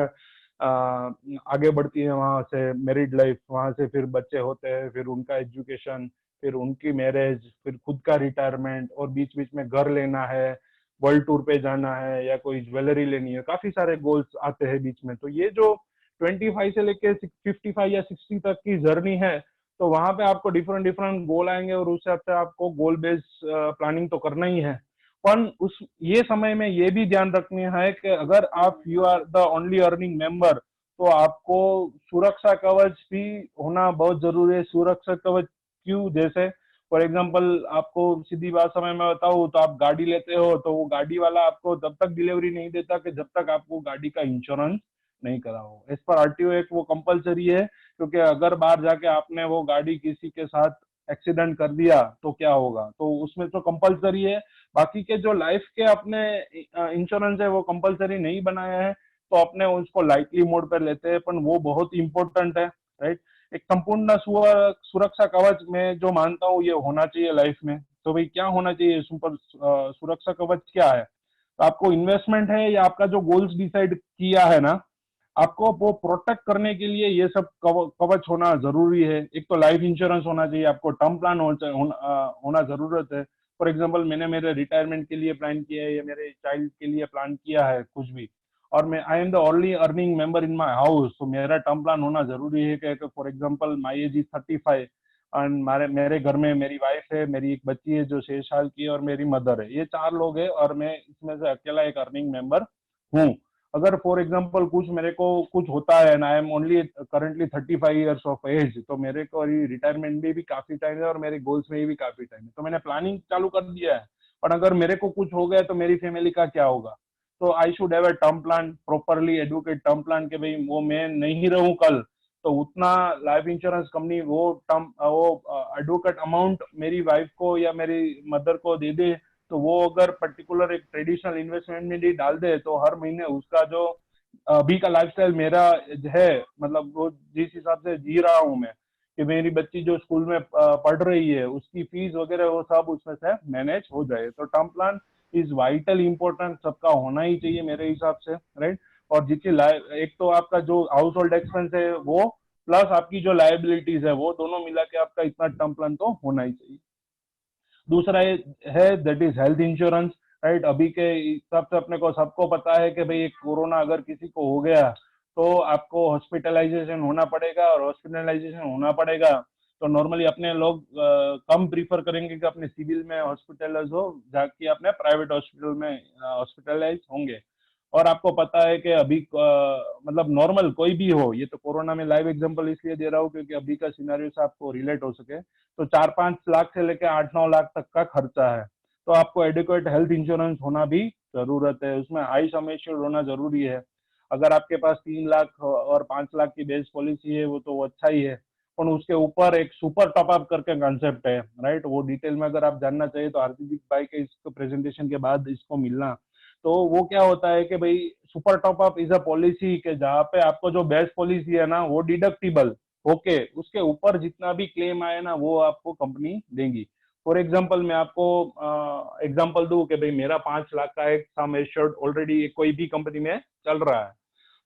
आगे बढ़ती है, वहां से मैरिड लाइफ, वहां से फिर बच्चे होते हैं, फिर उनका एजुकेशन, फिर उनकी मैरिज, फिर खुद का रिटायरमेंट, और बीच बीच में घर लेना है, वर्ल्ड टूर पे जाना है या कोई ज्वेलरी लेनी है, काफी सारे गोल्स आते हैं बीच में। तो ये जो 25 से लेके 55 या 60 तक की जर्नी है, तो वहां पे आपको डिफरेंट डिफरेंट गोल आएंगे और उस हिसाब से आपको गोल बेस्ड प्लानिंग तो करना ही है। पर उस ये समय में ये भी ध्यान रखनी है कि अगर आप you are the only earning member, तो आपको सुरक्षा कवच भी होना बहुत जरूरी है। सुरक्षा कवच क्यों? जैसे फॉर एग्जांपल आपको सीधी बात समय में बताऊं तो आप गाड़ी लेते हो तो वो गाड़ी वाला आपको तब तक डिलीवरी नहीं देता कि जब तक आपको गाड़ी का इंश्योरेंस नहीं करा हो। एज पर RTO एक्ट वो कंपलसरी है, क्योंकि अगर बाहर जाके आपने वो गाड़ी किसी के साथ एक्सीडेंट कर दिया तो क्या होगा, तो उसमें तो कंपलसरी है। बाकी के जो लाइफ के अपने इंश्योरेंस है वो कंपलसरी नहीं बनाया है, तो अपने उसको लाइटली मोड पर लेते हैं, पर वो बहुत इंपॉर्टेंट है, राइट? एक संपूर्ण सुरक्षा कवच में जो मानता हूँ ये होना चाहिए लाइफ में। तो भाई क्या होना चाहिए सुरक्षा कवच क्या है? तो आपको इन्वेस्टमेंट है या आपका जो गोल्स डिसाइड किया है ना, आपको वो प्रोटेक्ट करने के लिए ये सब कवच होना जरूरी है। एक तो लाइफ इंश्योरेंस होना चाहिए, आपको टर्म प्लान होना जरूरत है। फॉर एग्जाम्पल मैंने मेरे रिटायरमेंट के लिए प्लान किया है या मेरे चाइल्ड के लिए प्लान किया है कुछ भी, और मैं I am the only earning member in my house, तो मेरा टर्म प्लान होना जरूरी है कि for example my age is 35 and मेरे घर में मेरी वाइफ है, मेरी एक बच्ची है जो 6 साल की है और मेरी मदर है, ये 4 लोग हैं और मैं इसमें से अकेला एक अर्निंग मेंबर हूँ। अगर फॉर एग्जांपल कुछ मेरे को कुछ होता है ना, I am only currently 35 years of age, तो मेरे को रिटायरमेंट में भी काफी टाइम है और मेरे गोल्स में भी काफी टाइम है, तो मैंने प्लानिंग चालू कर दिया है। और अगर मेरे को कुछ हो गया तो मेरी फैमिली का क्या होगा? तो I should have a term plan, properly adequate term plan, के भाई वो मैं नहीं रहूं कल तो उतना लाइफ इंश्योरेंस कंपनी वो एडुकेट अमाउंट मेरी वाइफ को या मेरी मदर को दे दे, तो वो अगर पर्टिकुलर एक ट्रेडिशनल इन्वेस्टमेंट में भी डाल दे तो हर महीने उसका जो अभी का लाइफस्टाइल मेरा है, मतलब वो जिस हिसाब से जी रहा हूँ मैं, कि मेरी बच्ची जो स्कूल में पढ़ रही है उसकी फीस वगैरह वो सब उसमें से मैनेज हो जाए। तो term plan is vital important, सबका होना ही चाहिए मेरे हिसाब से, राइट? और जिसकी एक तो आपका जो हाउस होल्ड एक्सपेंस है वो प्लस आपकी जो लायबिलिटीज है वो दोनों मिला के आपका इतना टर्म प्लान तो होना ही चाहिए। दूसरा है that is health insurance, right? अभी के हिसाब से अपने को सबको पता है कि भाई कोरोना अगर किसी को हो गया तो आपको हॉस्पिटलाइजेशन होना पड़ेगा, और हॉस्पिटलाइजेशन होना पड़ेगा तो नॉर्मली अपने लोग कम प्रीफर करेंगे कि अपने सिविल में हॉस्पिटलाइज हो, जाके अपने प्राइवेट हॉस्पिटल में हॉस्पिटलाइज होंगे। और आपको पता है कि अभी मतलब नॉर्मल कोई भी हो, ये तो कोरोना में लाइव एग्जांपल इसलिए दे रहा हूँ क्योंकि अभी का सिनेरियो से आपको रिलेट हो सके, तो 4-5 लाख से लेकर 8-9 लाख तक का खर्चा है। तो आपको एडिक्वेट हेल्थ इंश्योरेंस होना भी जरूरत है, उसमें हाई सम एश्योर्ड होना जरूरी है। अगर आपके पास 3 लाख और 5 लाख की बेस पॉलिसी है वो तो अच्छा ही है, पर उसके ऊपर एक सुपर टॉपअप करके कंसेप्ट है, राइट। वो डिटेल में अगर आप जानना चाहिए तो हार्दिक भाई के इसको प्रेजेंटेशन के बाद इसको मिलना। तो वो क्या होता है कि भाई super top up is a policy के जहाँ पे आपको जो बेस्ट पॉलिसी है ना वो डिडक्टिबल ओके, उसके ऊपर जितना भी क्लेम आए ना वो आपको कंपनी देगी। फॉर एग्जाम्पल मैं आपको एग्जाम्पल दूं कि भाई मेरा 5 लाख का एक सम एश्योर्ड ऑलरेडी कोई भी कंपनी में चल रहा है।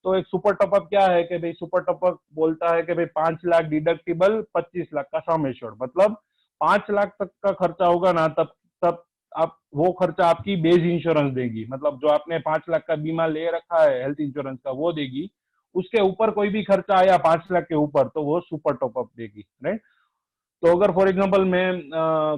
तो एक सुपर टॉपअप क्या है कि भाई सुपर टॉपअप बोलता है कि भाई 5 लाख डिडक्टिबल 25 लाख का सम एश्योर्ड, मतलब 5 लाख तक का खर्चा होगा ना तब तब आप वो खर्चा आपकी बेस इंश्योरेंस देगी, मतलब जो आपने 5 लाख का बीमा ले रखा है हेल्थ इंश्योरेंस का वो देगी। उसके ऊपर कोई भी खर्चा आया 5 लाख के ऊपर तो वो सुपर टॉपअप देगी, राइट। तो अगर फॉर एग्जांपल मैं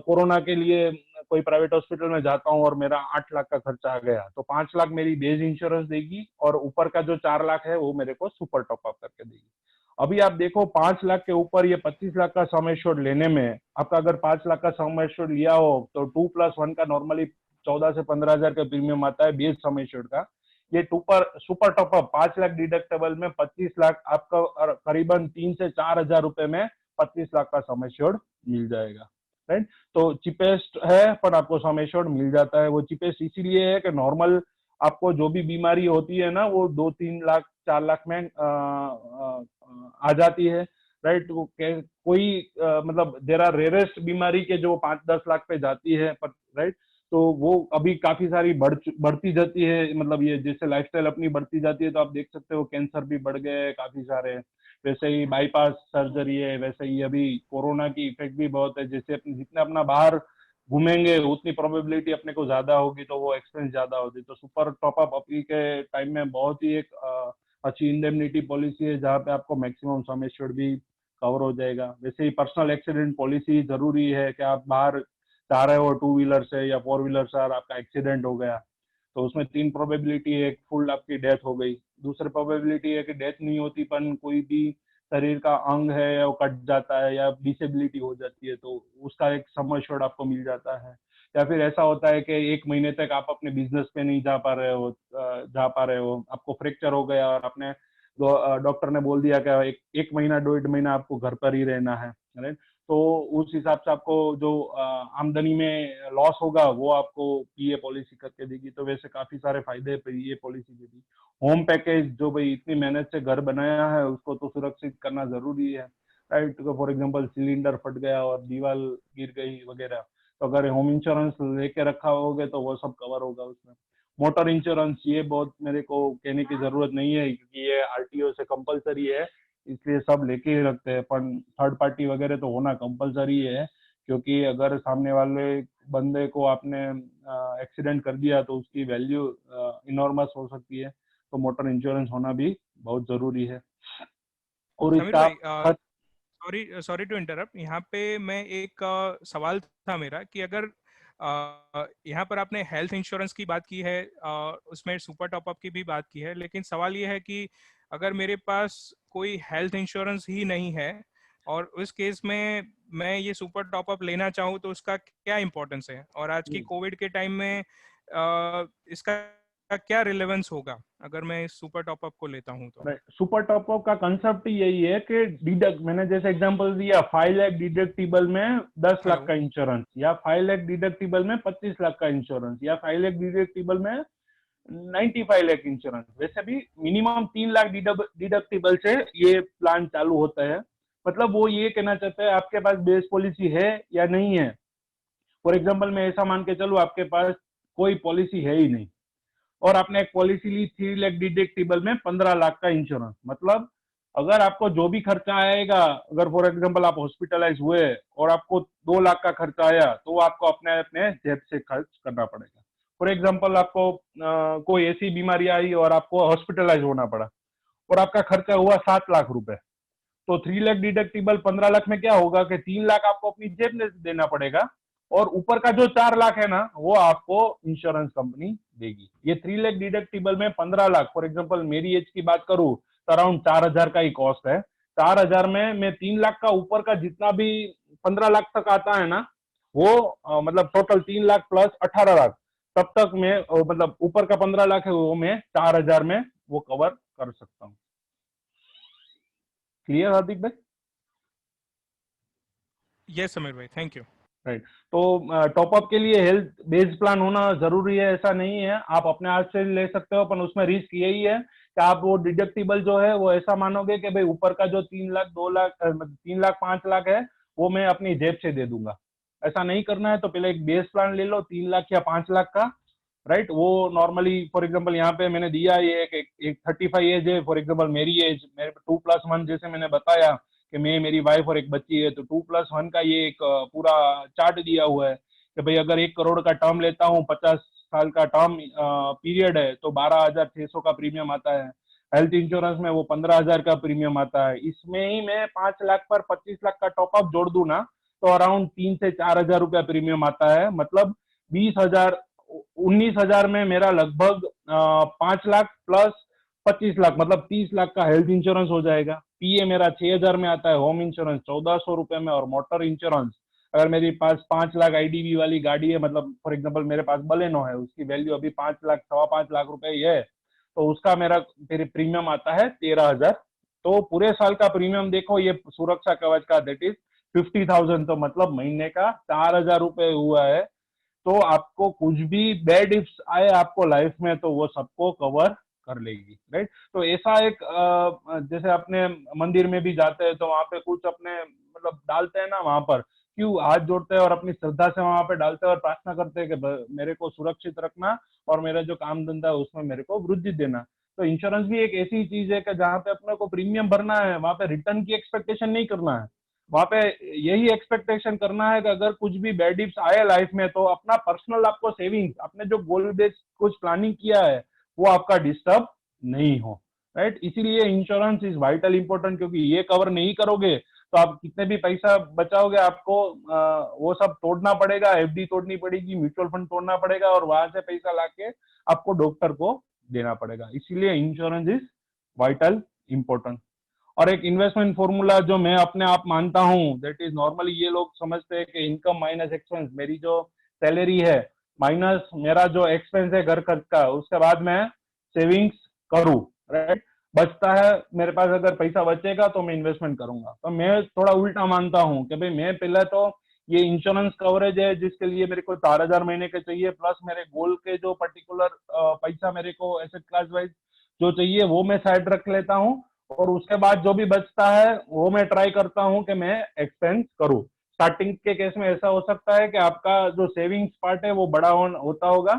कोरोना के लिए कोई प्राइवेट हॉस्पिटल में जाता हूँ और मेरा 8 लाख का खर्चा आ गया तो 5 लाख मेरी बेस इंश्योरेंस देगी और ऊपर का जो 4 लाख है वो मेरे को सुपर टॉपअप करके देगी। अभी आप देखो 5 लाख के ऊपर ये 25 लाख का सम एश्योर्ड लेने में आपका अगर 5 लाख का सम एश्योर्ड लिया हो तो 2+1 का नॉर्मली 14 से 15 हजार का प्रीमियम आता है बेस सम एश्योर्ड का। ये सुपर टॉपअप 5 लाख डिडक्टेबल में 25 लाख आपका करीबन 3 से 4 हजार रुपए में 25 लाख का सम एश्योर्ड मिल जाएगा, राइट। तो चीपेस्ट है पर आपको सम एश्योर्ड मिल जाता है। वो चीपेस्ट इसीलिए है कि नॉर्मल आपको जो भी बीमारी होती है ना वो 2-3 लाख 4 लाख में आ जाती है, राइट। कोई मतलब देर आर रेयरेस्ट बीमारी के जो 5-10 लाख पे जाती है, पर राइट। तो वो अभी काफी सारी बढ़ती जाती है, मतलब ये जैसे लाइफस्टाइल अपनी बढ़ती जाती है तो आप देख सकते हो कैंसर भी बढ़ गए काफी सारे, वैसे ही बाईपास सर्जरी है, वैसे ही अभी कोरोना की इफेक्ट भी बहुत है। जैसे जितने अपना बाहर घूमेंगे उतनी प्रोबेबिलिटी अपने को ज्यादा होगी तो वो एक्सपेंस ज्यादा होगी। तो सुपर टॉपअप अभी के टाइम में बहुत ही एक अच्छी इंडेमनिटी पॉलिसी है जहाँ पे आपको मैक्सिमम सम एश्योर्ड भी कवर हो जाएगा। वैसे ही पर्सनल एक्सीडेंट पॉलिसी जरूरी है कि आप बाहर जा रहे हो 2 व्हीलर से या 4 व्हीलर से और आपका एक्सीडेंट हो गया तो उसमें 3 प्रोबेबिलिटी है, एक फुल आपकी डेथ हो गई, दूसरी प्रोबेबिलिटी है कि डेथ नहीं होती पर कोई भी शरीर का अंग है वो कट जाता है या डिसेबिलिटी हो जाती है तो उसका एक सम एश्योर्ड आपको मिल जाता है। या फिर ऐसा होता है कि 1 महीने तक आप अपने बिजनेस पे नहीं जा पा रहे हो, आपको फ्रैक्चर हो गया और आपने डॉक्टर ने बोल दिया कि एक महीना 1.5 महीना आपको घर पर ही रहना है, राइट। तो उस हिसाब से आपको जो आमदनी में लॉस होगा वो आपको पीए पॉलिसी करके देगी। तो वैसे काफी सारे फायदे पीए पॉलिसी देगी। होम पैकेज जो भाई इतनी मेहनत से घर बनाया है उसको तो सुरक्षित करना जरूरी है, राइट। फॉर एग्जांपल सिलेंडर फट गया और दीवार गिर गई वगैरह, तो अगर होम इंश्योरेंस लेके रखा होगे तो वो सब कवर होगा उसमें। मोटर इंश्योरेंस ये बहुत मेरे को कहने की जरूरत नहीं है क्योंकि ये आरटीओ से कंपलसरी है इसलिए सब लेके ही रखते हैं, पर थर्ड पार्टी वगैरह तो होना कंपलसरी है क्योंकि अगर सामने वाले बंदे को आपने एक्सीडेंट कर दिया तो उसकी वैल्यू इनॉर्मस हो सकती है। तो मोटर इंश्योरेंस होना भी बहुत जरूरी है। और समीर इसका भाई, सॉरी टू इंटरप्ट, यहाँ पे मैं एक सवाल था मेरा कि अगर यहाँ पर आपने हेल्थ इंश्योरेंस की बात की है, उसमें सुपर टॉपअप की भी बात की है, लेकिन सवाल ये है कि अगर मेरे पास कोई हेल्थ इंश्योरेंस ही नहीं है और उस केस में मैं ये सुपर टॉपअप लेना चाहूँ तो उसका क्या इम्पोर्टेंस है, और आज की कोविड के टाइम में इसका क्या रिलेवेंस होगा अगर मैं इस सुपर टॉपअप को लेता हूँ तो? सुपर टॉपअप का कंसेप्ट यही है कि डिडक्ट, मैंने जैसे एग्जांपल दिया 5 लाख डिडक्टिबल में 10 लाख का इंश्योरेंस, या 5 लाख डिडक्टिबल में 25 लाख का इंश्योरेंस, या 5 लाख डिडक्टिबल में 95 लाख इंश्योरेंस। वैसे भी मिनिमम 3 लाख डिडक्टिबल से ये प्लान चालू होता है। मतलब वो ये कहना चाहता है आपके पास बेस पॉलिसी है या नहीं है। फॉर एग्जाम्पल मैं ऐसा मान के चलूं आपके पास कोई पॉलिसी है ही नहीं और आपने एक पॉलिसी ली 3 लाख डिडक्टिबल में 15 लाख का इंश्योरेंस, मतलब अगर आपको जो भी खर्चा आएगा, अगर फॉर एग्जांपल आप हॉस्पिटलाइज हुए और आपको 2 लाख का खर्चा आया तो आपको अपने अपने जेब से खर्च करना पड़ेगा। फॉर एग्जांपल आपको कोई ऐसी बीमारी आई और आपको हॉस्पिटलाइज होना पड़ा और आपका खर्चा हुआ 7 लाख रुपए, तो 3 लाख डिडक्टिबल 15 लाख में क्या होगा कि 3 लाख आपको अपनी जेब में देना पड़ेगा और ऊपर का जो 4 लाख है ना वो आपको इंश्योरेंस कंपनी देगी। ये 3 लाख डिडक्टिबल में 15 लाख, फॉर एग्जांपल मेरी एज की बात करूं तो अराउंड 4,000 का ही कॉस्ट है। 4,000 में मैं 3 लाख का ऊपर का जितना भी 15 लाख तक आता है ना वो मतलब टोटल 3 लाख प्लस 18 लाख तब तक मैं मतलब ऊपर का 15 लाख है वो मैं 4,000 में वो कवर कर सकता हूँ। क्लियर हार्दिक भाई? यस समीर भाई, थैंक यू। राइट, तो टॉपअप के लिए हेल्थ बेस्ड प्लान होना जरूरी है ऐसा नहीं है, आप अपने हाथ से ले सकते हो, पर उसमें रिस्क यही है कि आप वो डिडक्टिबल जो है वो ऐसा मानोगे कि भाई ऊपर का जो 3 लाख 2 लाख 3 लाख 5 लाख है वो मैं अपनी जेब से दे दूंगा। ऐसा नहीं करना है तो पहले एक बेस प्लान ले लो 3 लाख या 5 लाख का, राइट। वो नॉर्मली फॉर एग्जांपल यहाँ पे मैंने दिया ये एक 35 एज है, फॉर एग्जांपल मेरी एज, मेरे 2+1 जैसे मैंने बताया कि मैं, मेरी वाइफ और एक बच्ची है, तो 2+1 का ये एक पूरा चार्ट दिया हुआ है कि भाई अगर 1 करोड़ का टर्म लेता हूँ, 50 साल का टर्म पीरियड है तो 12,600 का प्रीमियम आता है। हेल्थ इंश्योरेंस में वो 15,000 का प्रीमियम आता है। इसमें ही मैं 5 लाख पर 25 लाख का टॉपअप जोड़ दूं ना तो अराउंड 3 से 4,000 रुपया प्रीमियम आता है। मतलब 20,000 19,000 में मेरा लगभग 5 लाख प्लस 25 लाख मतलब 30 लाख का हेल्थ इंश्योरेंस हो जाएगा। पीए मेरा 6,000 में आता है, होम इंश्योरेंस 1,400 रुपए में, और मोटर इंश्योरेंस अगर मेरे पास 5 लाख आईडीवी वाली गाड़ी है, मतलब फॉर एग्जांपल मेरे पास बलेनो है, उसकी वैल्यू अभी 5 लाख 5.25 लाख रुपए ही है, तो उसका मेरा प्रीमियम आता है 13,000। तो पूरे साल का प्रीमियम देखो ये सुरक्षा कवच का दैट इज 50,000, तो मतलब महीने का 4,000 रुपए हुआ है। तो आपको कुछ भी बैड इफ्स आए आपको लाइफ में तो वो सबको कवर कर लेगी, राइट। तो ऐसा एक जैसे अपने मंदिर में भी जाते हैं तो वहां पे कुछ अपने मतलब डालते हैं ना, वहां पर क्यों हाथ जोड़ते हैं और अपनी श्रद्धा से वहां पे डालते हैं और प्रार्थना करते हैं कि मेरे को सुरक्षित रखना और मेरा जो काम धंधा है उसमें मेरे को वृद्धि देना। तो इंश्योरेंस भी एक ऐसी चीज है कि जहाँ पे अपने को प्रीमियम भरना है, वहां पे रिटर्न की एक्सपेक्टेशन नहीं करना है, वहां पे यही एक्सपेक्टेशन करना है कि अगर कुछ भी बैड डिप्स आए लाइफ में तो अपना पर्सनल आपको सेविंग्स, आपने जो गोल बेस्ड कुछ प्लानिंग किया है वो आपका डिस्टर्ब नहीं हो, राइट। इसीलिए इंश्योरेंस इज वाइटल इंपॉर्टेंट, क्योंकि ये कवर नहीं करोगे तो आप कितने भी पैसा बचाओगे आपको वो सब तोड़ना पड़ेगा, एफडी तोड़नी पड़ेगी, म्यूचुअल फंड तोड़ना पड़ेगा और वहां से पैसा लाके आपको डॉक्टर को देना पड़ेगा। इसीलिए इंश्योरेंस इज वाइटल इंपॉर्टेंट। और एक इन्वेस्टमेंट फॉर्मूला जो मैं अपने आप मानता हूँ दैट इज, नॉर्मली ये लोग समझते हैं कि इनकम माइनस एक्सपेंस, मेरी जो सैलरी है माइनस मेरा जो एक्सपेंस है घर खर्च का, उसके बाद मैं सेविंग्स करूँ, राइट। बचता है मेरे पास, अगर पैसा बचेगा तो मैं इन्वेस्टमेंट करूंगा। तो मैं थोड़ा उल्टा मानता हूँ कि भाई मैं पहले तो ये इंश्योरेंस कवरेज है जिसके लिए मेरे को 4,000 महीने के चाहिए, प्लस मेरे गोल के जो पर्टिकुलर पैसा मेरे को एसेट क्लास वाइज जो चाहिए वो मैं साइड रख लेता हूँ, और उसके बाद जो भी बचता है वो मैं ट्राई करता हूँ कि मैं एक्सपेंस करूँ। स्टार्टिंग के केस में ऐसा हो सकता है कि आपका जो सेविंग्स पार्ट है वो बड़ा होता होगा,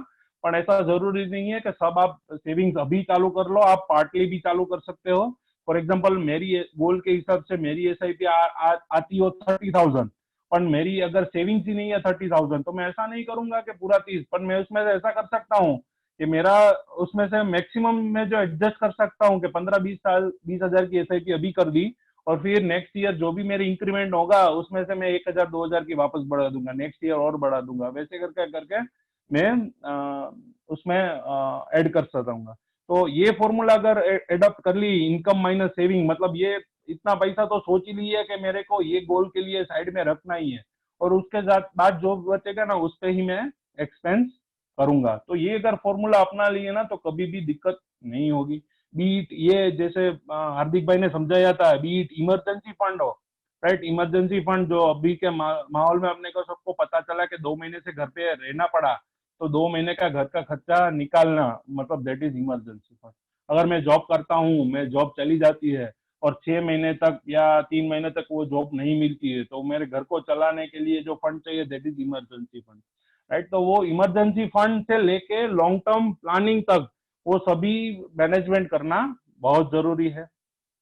पर ऐसा जरूरी नहीं है कि सब आप सेविंग्स अभी चालू कर लो, आप पार्टली भी चालू कर सकते हो। फॉर एग्जांपल मेरी गोल के हिसाब से मेरी एसआईपी आती हो 30,000, पर मेरी अगर सेविंग्स ही नहीं है 30,000 तो मैं ऐसा नहीं करूंगा कि पूरा 30, पर मैं उसमें ऐसा कर सकता हूँ कि मेरा उसमें से मैक्सिमम में जो एडजस्ट कर सकता हूँ कि 15-20 हजार की एसआईपी अभी कर दी, और फिर नेक्स्ट ईयर जो भी मेरी इंक्रीमेंट होगा उसमें से मैं 1,000-2,000 की वापस बढ़ा दूंगा, नेक्स्ट ईयर और बढ़ा दूंगा, वैसे करके करके मैं उसमें ऐड कर सकता हूँ। तो ये फॉर्मूला अगर एडॉप्ट कर ली, इनकम माइनस सेविंग, मतलब ये इतना पैसा तो सोच ही लिया कि मेरे को ये गोल के लिए साइड में रखना ही है, और उसके बाद जो बचेगा ना उस पर ही मैं एक्सपेंस करूंगा। तो ये अगर फॉर्मूला अपना लिए ना तो कभी भी दिक्कत नहीं होगी। बीट ये जैसे हार्दिक भाई ने समझाया था, बीट इमरजेंसी फंड हो, राइट। इमरजेंसी फंड जो अभी के माहौल में अपने को सबको पता चला कि 2 महीने से घर पे रहना पड़ा, तो 2 महीने का घर का खर्चा निकालना, मतलब दैट इज इमरजेंसी फंड। अगर मैं जॉब करता हूँ, मैं जॉब चली जाती है और 6 महीने तक या 3 महीने तक वो जॉब नहीं मिलती है, तो मेरे घर को चलाने के लिए जो फंड चाहिए that is emergency fund, right. तो वो इमरजेंसी फंड से लेके लॉन्ग टर्म प्लानिंग तक वो सभी मैनेजमेंट करना बहुत जरूरी है,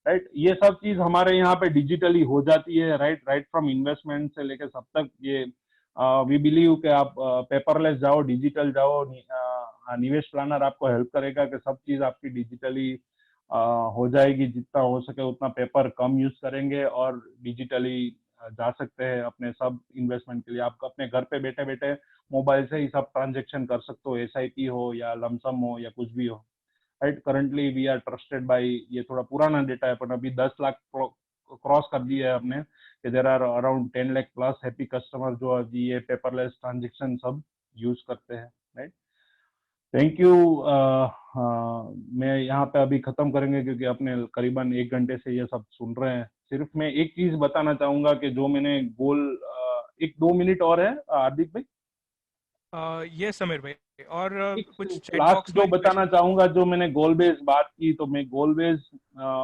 राइट। ये सब चीज हमारे यहाँ पे डिजिटली हो जाती है, राइट फ्रॉम इन्वेस्टमेंट से लेके सब तक। ये वी बिलीव कि आप पेपरलेस जाओ, डिजिटल जाओ, निवेश प्लानर आपको हेल्प करेगा कि सब चीज आपकी डिजिटली हो जाएगी। जितना हो सके उतना पेपर कम यूज करेंगे और डिजिटली जा सकते हैं अपने सब इन्वेस्टमेंट के लिए। आप अपने घर पे बैठे बैठे मोबाइल से ही सब ट्रांजेक्शन कर सकते हो, SIP हो या लमसम हो या कुछ भी हो, right. Currently we are trusted by, ये थोड़ा पुराना डेटा है पर अभी 10 लाख क्रॉस कर दिया है हमने, कि there are around 10 lakh plus happy customer जो अभी ये पेपरलेस ट्रांजेक्शन सब यूज करते हैं, राइट। Thank you. मैं यहाँ पे अभी खत्म करेंगे क्योंकि अपने करीबन 1 घंटे से ये सब सुन रहे हैं। सिर्फ मैं एक चीज बताना चाहूंगा कि जो मैंने गोल, 1-2 मिनट और है हार्दिक भाई, ये समीर भाई, और कुछ चैट लास्ट बॉक्स जो में बताना चाहूंगा, जो मैंने गोल बेस बात की, तो मैं गोल बेस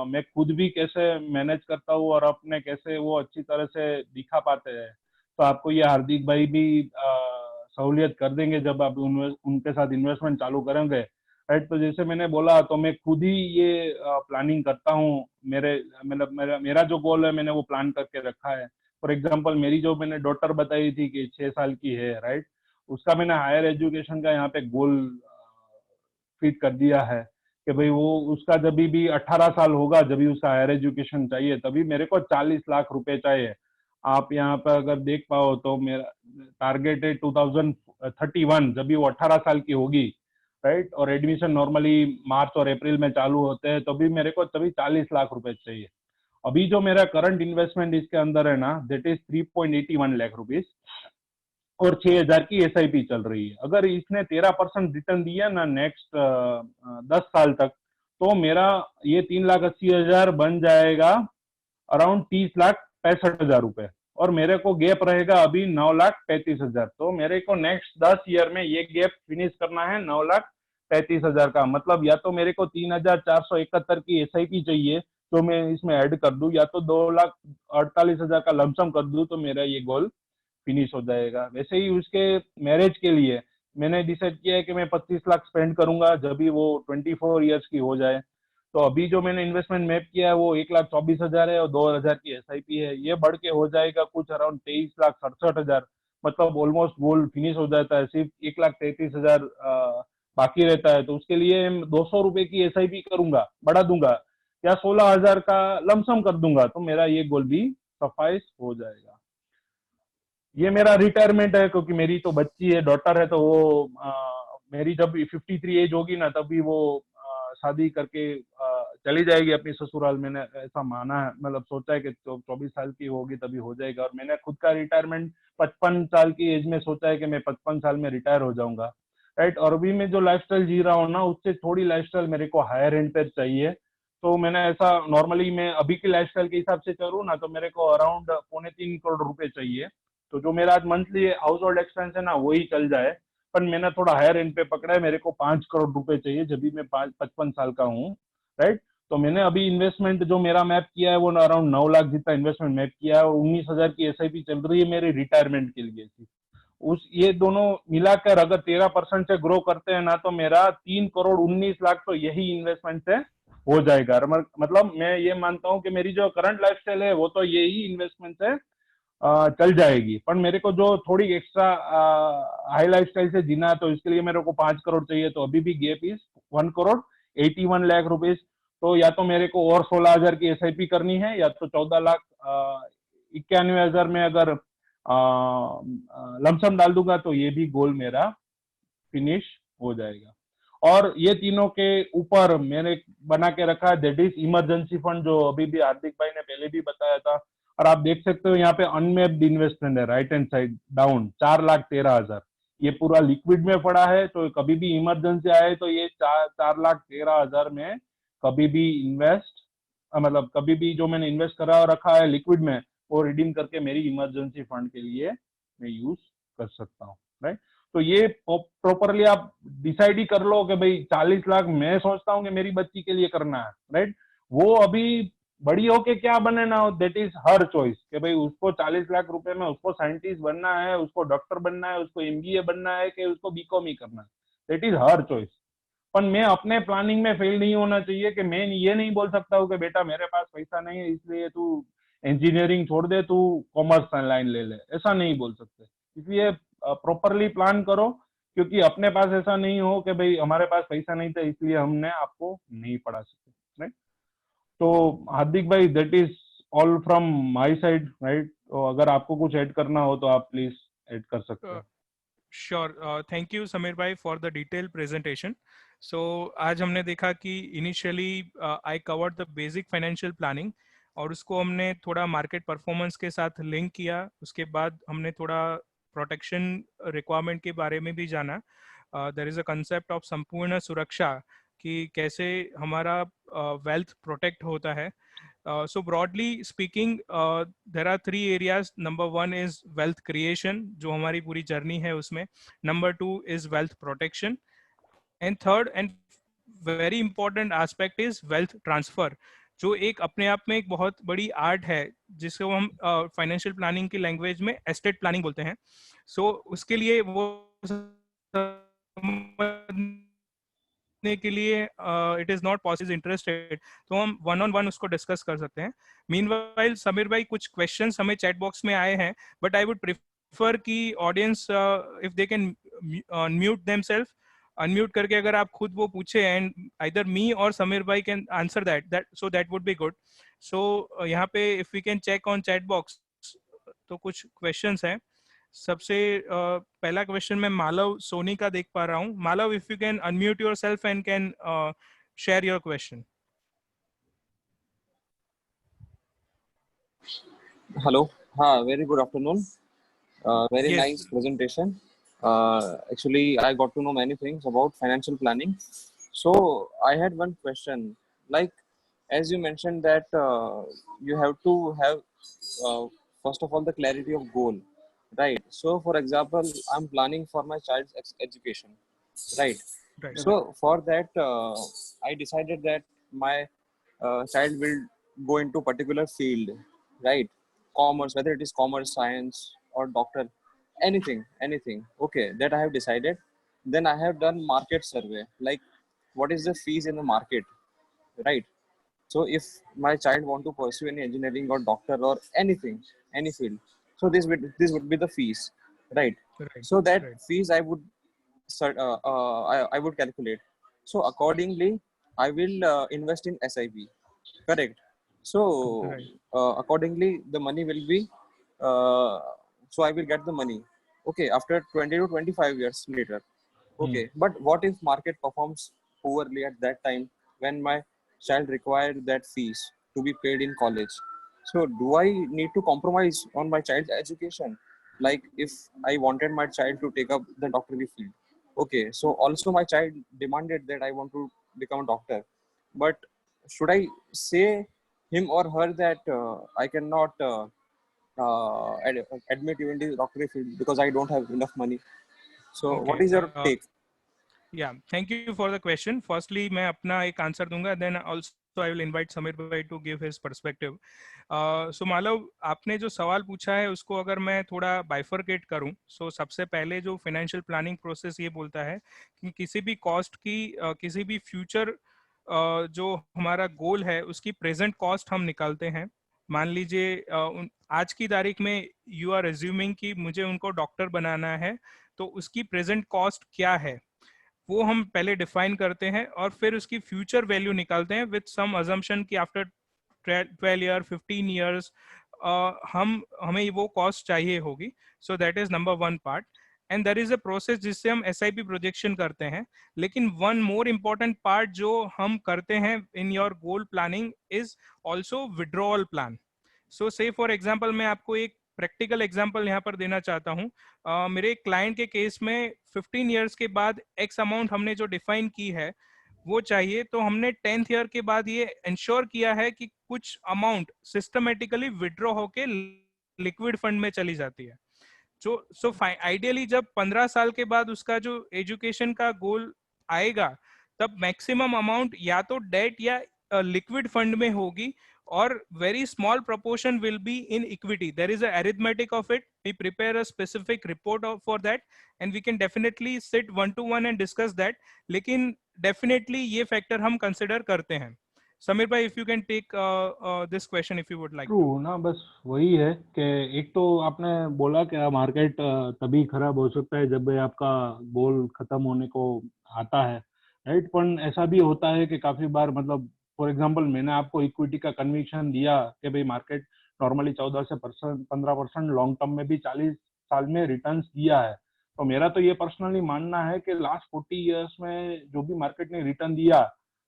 मैं खुद भी कैसे मैनेज करता हूँ और अपने कैसे वो अच्छी तरह से दिखा पाते हैं, तो आपको ये हार्दिक भाई भी सहूलियत कर देंगे जब आप उनके साथ इन्वेस्टमेंट चालू करेंगे, राइट। तो जैसे मैंने बोला, तो मैं खुद ही ये प्लानिंग करता हूँ। मेरा जो गोल है मैंने वो प्लान करके रखा है। फॉर एग्जाम्पल, मेरी जो मैंने डॉटर बताई थी कि 6 साल की है, राइट, उसका मैंने हायर एजुकेशन का यहाँ पे गोल फिट कर दिया है कि भाई वो उसका जब भी 18 साल होगा, जब भी उसका हायर एजुकेशन चाहिए, तभी मेरे को 40 लाख रुपए चाहिए। आप यहाँ पे अगर देख पाओ तो मेरा टारगेट है 2031, जब भी वो 18 साल की होगी, राइट। और एडमिशन नॉर्मली मार्च और अप्रैल में चालू होते हैं, तो भी मेरे को तभी 40 लाख रुपए चाहिए। अभी जो मेरा करंट इन्वेस्टमेंट इसके अंदर है ना, दैट इज 3.81 लाख रुपीज और 6,000 की SIP चल रही है। अगर इसने 13% रिटर्न दिया ना नेक्स्ट 10 साल तक, तो मेरा ये 3,80,000 बन जाएगा अराउंड 30,65,000 रुपए, और मेरे को गैप रहेगा अभी 9,35,000। तो मेरे को नेक्स्ट 10 ईयर में ये गैप फिनिश करना है 9,35,000 का। मतलब या तो मेरे को 3,471 की SIP चाहिए तो मैं इसमें ऐड कर दूं, या तो 2,48,000 का लमसम कर दूं, तो मेरा ये गोल फिनिश हो जाएगा। वैसे ही उसके मैरिज के लिए मैंने डिसाइड किया है कि मैं 25 लाख स्पेंड करूंगा जब भी वो 24 ईयर्स की हो जाए। तो अभी जो मैंने इन्वेस्टमेंट मैप किया है वो 1,24,000 है और 2,000 की SIP है। ये बढ़ के हो जाएगा कुछ अराउंड 23,67,000। मतलब ऑलमोस्ट गोल फिनिश हो जाता है, सिर्फ 1,33,000 बाकी रहता है। तो उसके लिए 200 रुपए की SIP करूंगा, बढ़ा दूंगा, या 16,000 का लमसम कर दूंगा, तो मेरा ये गोल भी सफाइस हो जाएगा। ये मेरा रिटायरमेंट है, क्योंकि मेरी तो बच्ची है, डॉटर है, तो वो मेरी जब 53 एज होगी ना, तभी वो शादी करके चली जाएगी अपनी ससुराल। मैंने ऐसा माना है, मतलब सोचा है कि 24 साल की होगी तभी हो जाएगा। और मैंने खुद का रिटायरमेंट 55 साल की एज में सोचा है कि मैं 55 साल में रिटायर हो जाऊंगा, राइट। और अभी मैं जो लाइफस्टाइल जी रहा हूँ ना, उससे थोड़ी लाइफस्टाइल मेरे को हायर एंड पे चाहिए। तो मैंने ऐसा, नॉर्मली मैं अभी की लाइफस्टाइल के हिसाब से करूँ ना, तो मेरे को अराउंड 3.25 करोड़ रुपए चाहिए। तो जो मेरा आज मंथली हाउस होल्ड एक्सपेंस है ना, वही चल जाए। पर मैंने थोड़ा हायर एंड पे पकड़ा है, मेरे को 5 करोड़ रुपए चाहिए जब भी मैं 55 साल का हूँ, राइट। तो मैंने अभी इन्वेस्टमेंट जो मेरा मैप किया है वो अराउंड 9 लाख जितना इन्वेस्टमेंट मैप किया है, और 19,000 की SIP चल रही है मेरी रिटायरमेंट के लिए। उस ये दोनों मिलाकर अगर 13% से ग्रो करते हैं ना, तो मेरा 3,19,00,000 तो यही इन्वेस्टमेंट से हो जाएगा। मतलब मैं ये मानता हूँ कि मेरी जो करंट लाइफस्टाइल है वो तो यही इन्वेस्टमेंट से चल जाएगी। पर मेरे को जो थोड़ी एक्स्ट्रा हाई लाइफस्टाइल से जीना है, तो इसके लिए मेरे को 5 करोड़ चाहिए। तो अभी भी गैप इज 1,81,00,000 रुपीज। तो या तो मेरे को और 16,000 की SIP करनी है, या तो 14,91,000 में अगर लमसम डाल दूंगा, तो ये भी गोल मेरा फिनिश हो जाएगा। और ये तीनों के ऊपर मैंने बना के रखा है, दैट इज इमरजेंसी फंड, जो अभी भी हार्दिक भाई ने पहले भी बताया था। और आप देख सकते हो यहाँ पे अनमैप्ड इन्वेस्टमेंट है, राइट हैंड साइड डाउन 4,13,000। ये पूरा लिक्विड में पड़ा है, तो कभी भी इमरजेंसी आए तो ये 4,13,000 में कभी भी इन्वेस्ट, मतलब कभी भी जो मैंने इन्वेस्ट करा रखा है लिक्विड में, वो रिडीम करके मेरी इमरजेंसी फंड के लिए मैं यूज कर सकता हूँ, राइट। तो ये प्रॉपरली आप डिसाइड ही कर लो कि भाई 40 लाख मैं सोचता हूँ कि मेरी बच्ची के लिए करना है, राइट। वो अभी बड़ी होके क्या बने ना हो, दैट इज हर चॉइस, कि भाई उसको 40 लाख रुपए में उसको साइंटिस्ट बनना है, उसको डॉक्टर बनना है, उसको MBA बनना है, कि उसको BCom ही करना है, दैट इज हर चॉइस। पर मैं अपने प्लानिंग में फेल नहीं होना चाहिए कि मैं ये नहीं बोल सकता हूँ कि बेटा मेरे पास पैसा नहीं है इसलिए तू इंजीनियरिंग छोड़ दे, तू कॉमर्स लाइन ले ले, ऐसा नहीं बोल सकते। इसलिए प्रॉपरली प्लान करो, क्योंकि अपने पास ऐसा नहीं हो कि भाई हमारे पास पैसा नहीं था इसलिए हमने आपको नहीं पढ़ा सके, राइट। तो हार्दिक भाई that is all from my side, right? तो अगर आपको कुछ ऐड करना हो तो आप प्लीज ऐड कर सकते हैं। श्योर, थैंक यू समीर भाई फॉर द डिटेल प्रेजेंटेशन। सो आज हमने देखा कि initially I covered the basic financial planning, और उसको हमने थोड़ा मार्केट परफॉर्मेंस के साथ लिंक किया। उसके बाद हमने थोड़ा प्रोटेक्शन रिक्वायरमेंट के बारे में भी जाना। There is a concept of संपूर्ण सुरक्षा, कि कैसे हमारा वेल्थ प्रोटेक्ट होता है। So broadly speaking, there are three areas. Number one is wealth creation, जो हमारी पूरी जर्नी है उसमें. Number two is wealth protection, and third and very important aspect is wealth transfer, जो एक अपने आप में एक बहुत बड़ी आर्ट है, जिसको हम फाइनेंशियल प्लानिंग की लैंग्वेज में एस्टेट प्लानिंग बोलते हैं. सो उसके लिए वो के लिए it is not possible interested, तो हम वन ऑन वन उसको डिस्कस कर सकते हैं. मीनवाइल समीर भाई, कुछ क्वेश्चंस हमें चैट बॉक्स में आए हैं, बट आई वुड प्रेफर कि audience if they can mute themselves, unmute करके अगर आप खुद वो पूछे, एंड आइदर मी और समीर भाई can answer that so that would be good. So यहाँ पे if we can check on chat box, तो कुछ क्वेश्चंस हैं. सबसे पहला क्वेश्चन मैं मालव सोनी का देख पा रहा हूँ. Malav, if you can unmute yourself and can share your question. Hello. Very good afternoon. Very Yes. nice presentation. Actually, I got to know many things about financial planning. So I had one question. Like, as you mentioned that you have to have first of all the clarity of goal, right? So, for example, I'm planning for my child's education, right? Right. So for that, I decided that my child will go into particular field, right? Commerce, whether it is commerce, science, or doctor, anything. Okay, that I have decided. Then I have done market survey, like what is the fees in the market, right? So if my child want to pursue any engineering or doctor or anything, any field, so this would be the fees, right? Right. So that Right. fees I would I would calculate. So accordingly, I will invest in SIP, correct? So Right. accordingly, the money will be so I will get the money, okay, after 20 to 25 years later. Okay, but what if market performs poorly at that time when my child required that fees to be paid in college? So do I need to compromise on my child's education? Like if I wanted my child to take up the doctorate field, okay, so also my child demanded that I want to become a doctor, but should I say him or her that I cannot admit you into the doctorate field because I don't have enough money? So what Okay. is your take? Yeah, thank you for the question. Firstly, मैं अपना एक answer दूंगा, then also I will invite Sameer भाई to give his perspective. So Malav, आपने जो सवाल पूछा है उसको अगर मैं थोड़ा बाइफरकेट करूं, so सबसे पहले जो फाइनेंशियल प्लानिंग प्रोसेस ये बोलता है कि किसी भी कॉस्ट की किसी भी फ्यूचर जो हमारा गोल है उसकी प्रेजेंट कॉस्ट हम निकालते हैं. मान लीजिए आज की तारीख में यू आर एज्यूमिंग कि मुझे उनको डॉक्टर बनाना है, तो उसकी प्रेजेंट कॉस्ट क्या है वो हम पहले डिफाइन करते हैं, और फिर उसकी फ्यूचर वैल्यू निकालते हैं विद सम अजम्पशन कि आफ्टर 12 ईयर 15 ईयर्स हमें वो कॉस्ट चाहिए होगी. So that is number one part, and there is a process जिससे हम SIP प्रोजेक्शन करते हैं. लेकिन वन मोर इम्पोर्टेंट पार्ट जो हम करते हैं in your goal planning is also withdrawal plan. So say for example मैं आपको एक प्रैक्टिकल एग्जाम्पल यहाँ पर देना चाहता हूँ. मेरे क्लाइंट के केस में 15 इयर्स के बाद एक्स अमाउंट हमने जो डिफाइन की है वो चाहिए, तो हमने 10th ईयर के बाद ये इंश्योर किया है कि कुछ अमाउंट सिस्टमेटिकली विड्रॉ होके लिक्विड फंड में चली जाती है. सो आइडियली जब 15 साल के बाद उसका जो एजुकेशन का गोल आएगा, तब मैक्सिमम अमाउंट या तो डेट या लिक्विड फंड में होगी, or very small proportion will be in equity. There is a arithmetic of it. We prepare a specific report for that, and we can definitely sit one to one and discuss that. लेकिन definitely ये factor हम consider करते हैं. समीर भाई, if you can take this question if you would like. True ना, बस वही है कि एक तो आपने बोला कि मार्केट तभी खराब हो सकता है जब आपका गोल खत्म होने को आता है, राइट? पर ऐसा भी होता है कि काफी बार मतलब फॉर एग्जांपल मैंने आपको इक्विटी का कन्विक्शन दिया कि भाई मार्केट नॉर्मली 14 से 15% लॉन्ग टर्म में भी 40 साल में रिटर्न्स दिया है, तो मेरा तो ये पर्सनली मानना है कि लास्ट 40 इयर्स में जो भी मार्केट ने रिटर्न दिया,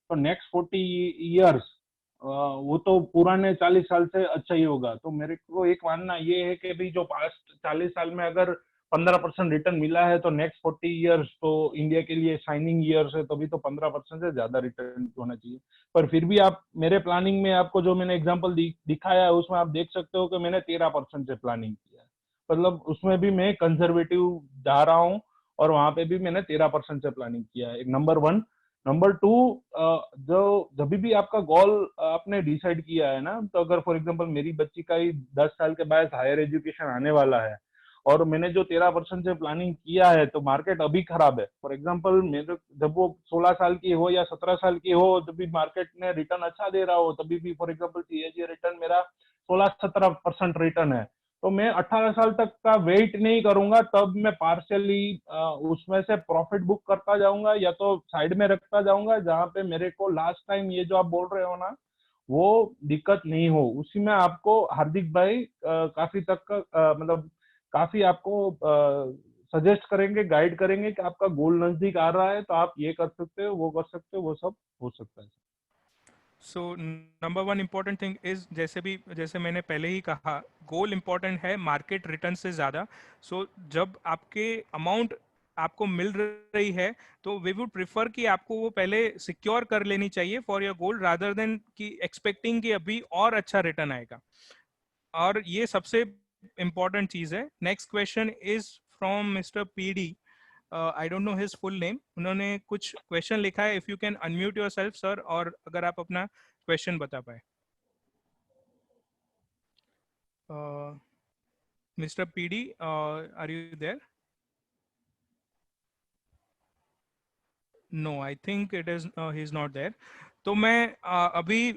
तो नेक्स्ट 40 इयर्स वो तो पुराने 40 साल से अच्छा ही होगा। तो मेरे को एक मानना ये है कि भाई जो पास्ट 40 साल में अगर 15% रिटर्न मिला है, तो नेक्स्ट 40 इयर्स तो इंडिया के लिए शाइनिंग ईयर्स है, तभी तो 15% से ज्यादा रिटर्न होना चाहिए। पर फिर भी आप मेरे प्लानिंग में आपको जो मैंने एग्जांपल दिखाया है उसमें आप देख सकते हो कि मैंने 13% से प्लानिंग किया है, मतलब उसमें भी मैं कंजर्वेटिव जा रहा हूँ और वहां पे भी मैंने 13% से प्लानिंग किया है। नंबर 1। नंबर 2, जो जब भी आपका गोल आपने डिसाइड किया है ना, तो अगर फॉर एग्जांपल मेरी बच्ची का ही 10 साल के बाद हायर एजुकेशन आने वाला है और मैंने जो 13% से प्लानिंग किया है, तो मार्केट अभी खराब है, फॉर एग्जांपल मेरे जब वो 16 साल की हो या 17 साल की हो, जब भी मार्केट में रिटर्न अच्छा दे रहा हो, तभी भी फॉर एग्जांपल सीएजी रिटर्न मेरा 16-17% रिटर्न है, तो मैं 18 साल तक का वेट नहीं करूंगा, तब मैं पार्शियली उसमें से प्रॉफिट बुक करता जाऊंगा या तो साइड में रखता जाऊंगा, जहां पे मेरे को लास्ट टाइम ये जो आप बोल रहे हो ना वो दिक्कत नहीं हो। उसी में आपको हार्दिक भाई काफी तक का मतलब काफी आपको सजेस्ट करेंगे, गाइड करेंगे कि आपका गोल नजदीक आ रहा है तो आप ये कर सकते हो, वो कर सकते हो, वो सब हो सकता है। So number 1 important thing is, जैसे मैंने पहले ही कहा, गोल इम्पॉर्टेंट है मार्केट रिटर्न से ज़्यादा। सो जब आपके अमाउंट आपको मिल रही है तो वी वुड प्रिफर कि आपको वो पहले सिक्योर कर लेनी चाहिए for your goal, rather than कि एक्सपेक्टिंग कि अभी और अच्छा रिटर्न आएगा, और ये सबसे इम्पॉर्टेंट चीज़ है। Next question is from mister PD, I don't know his full name. उन्होंने कुछ क्वेश्चन लिखा है, if you can unmute yourself sir, और अगर आप अपना क्वेश्चन बता पाए। Mister PD, are you there? No, I think it is he is not there. तो मैं अभी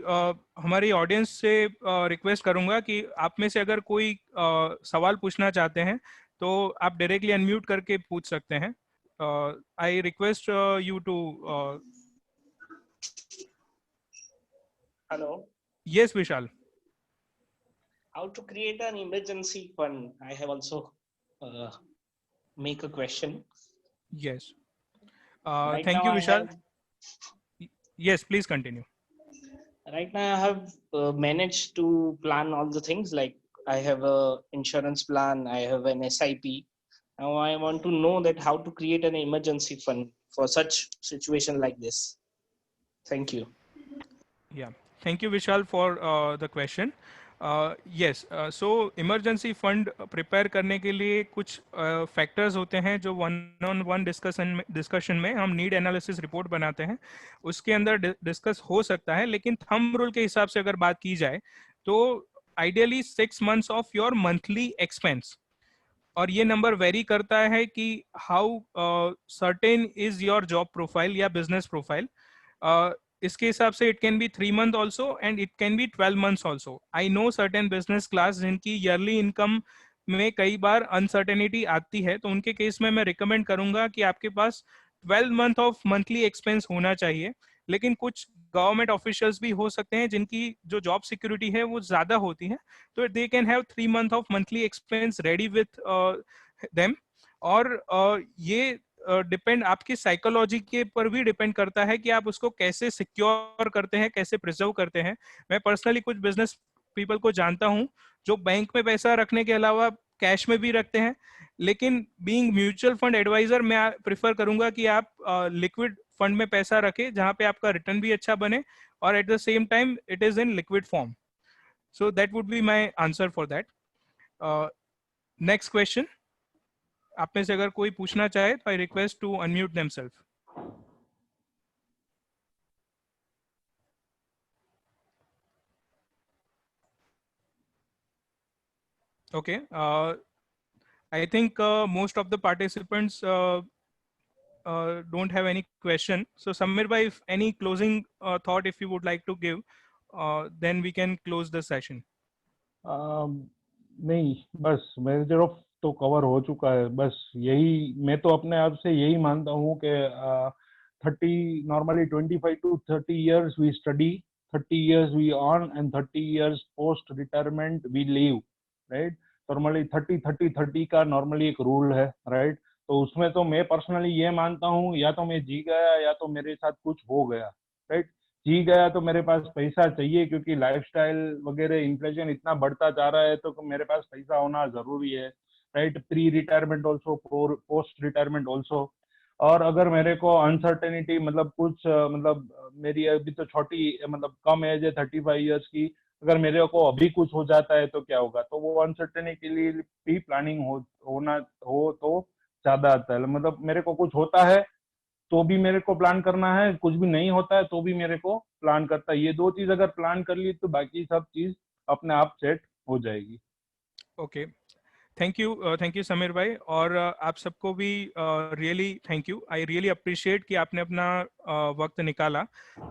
हमारी ऑडियंस से रिक्वेस्ट करूंगा कि आप में से अगर कोई सवाल पूछना चाहते हैं तो आप डायरेक्टली अनम्यूट करके पूछ सकते हैं। I request you to. Hello. Yes, Vishal. How to create an emergency fund? I have also make a question. Yes. Right thank now you, I Vishal. have- Yes, please continue. Right now I have managed to plan all the things. Like I have a insurance plan. I have an SIP. Now I want to know that how to create an emergency fund for such situation like this. Thank you. Yeah, thank you, Vishal, for the question. Yes, so emergency fund prepare करने के लिए कुछ factors होते हैं जो one-on-one discussion में हम need analysis report बनाते हैं, उसके अंदर discuss हो सकता है, लेकिन thumb rule के हिसाब से अगर बात की जाए तो ideally 6 months of your monthly expense, और ये नंबर वेरी करता है कि how certain is your job profile या बिजनेस प्रोफाइल। इसके हिसाब से it can be 3 month also and it can be 12 months also. I know certain business class जिनकी ईयरली इनकम में कई बार अनसर्टेनिटी आती है, तो उनके केस में मैं रिकमेंड करूंगा कि आपके पास 12 मंथ ऑफ मंथली एक्सपेंस होना चाहिए। लेकिन कुछ गवर्नमेंट ऑफिशियल्स भी हो सकते हैं जिनकी जो जॉब सिक्योरिटी है वो ज्यादा होती है, तो they can have 3 month of monthly expense ready with them. और ये डिपेंड आपकी साइकोलॉजी के पर भी डिपेंड करता है कि आप उसको कैसे सिक्योर करते हैं, कैसे प्रिजर्व करते हैं। मैं पर्सनली कुछ बिजनेस पीपल को जानता हूं जो बैंक में पैसा रखने के अलावा कैश में भी रखते हैं, लेकिन बीइंग म्यूचुअल फंड एडवाइजर मैं प्रिफर करूंगा कि आप लिक्विड फंड में पैसा रखें जहां पे आपका रिटर्न भी अच्छा बने और at the same time it is in liquid form. So that would be my answer for that. Next question, आप में से अगर कोई पूछना चाहे तो I request to unmute themselves. Okay, I think most of the participants don't have any question. So Samir bhai, if any closing thought if you would like to give, then we can close the session. नहीं, बस मेरे तरफ तो cover हो चुका है। बस यही मैं तो अपने आप से यही मानता हूँ कि 30 normally 25 to 30 years we study, 30 years we earn and 30 years post retirement we leave, right? Normally 30-30-30 का नॉर्मली एक रूल है, राइट? तो उसमें तो मैं पर्सनली ये मानता हूँ, या तो मैं जी गया या तो मेरे साथ कुछ हो गया, राइट? जी गया तो मेरे पास पैसा चाहिए, क्योंकि लाइफस्टाइल वगैरह इन्फ्लेशन इतना बढ़ता जा रहा है, तो मेरे पास पैसा होना जरूरी है, right? Pre retirement also, post retirement also. और अगर मेरे को अनसर्टेनिटी मतलब कुछ मतलब मेरी अभी तो छोटी मतलब कम एज है 35 ईयर्स की, अगर मेरे को अभी कुछ हो जाता है तो क्या होगा, तो वो अनसर्टेनिटी के लिए भी प्लानिंग होना हो तो ज्यादा आता है। मतलब मेरे को कुछ होता है तो भी मेरे को प्लान करना है, कुछ भी नहीं होता है तो भी मेरे को प्लान करता है। ये दो चीज अगर प्लान कर ली तो बाकी सब चीज अपने आप सेट हो जाएगी। ओके, थैंक यू समीर भाई। और आप सबको भी really thank you. I really appreciate कि आपने अपना वक्त निकाला,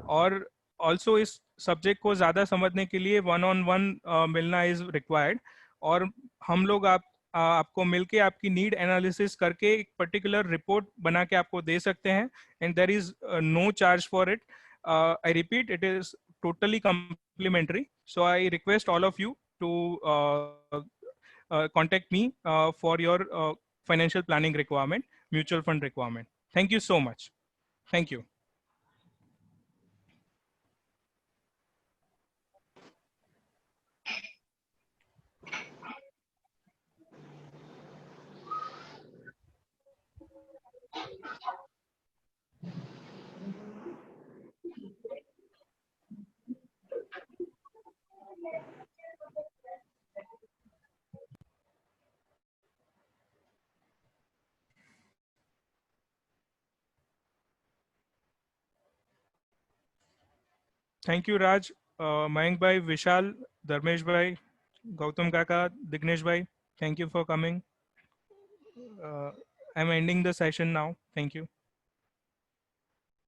और ऑल्सो इस सब्जेक्ट को ज़्यादा समझने के लिए 1-on-1 मिलना इज़ रिक्वायर्ड, और हम लोग आपको मिलके आपकी नीड एनालिसिस करके एक पर्टिकुलर रिपोर्ट बना के आपको दे सकते हैं, and there is no charge for it. I repeat, it is totally complimentary. So I request all of you to contact me for your financial planning requirement, mutual fund requirement. Thank you so much. Thank you. Thank you, Raj, Mayank bhai, Vishal, Dharmesh bhai, Gautam kaka, Dignesh bhai. Thank you for coming. I'm ending the session now. Thank you.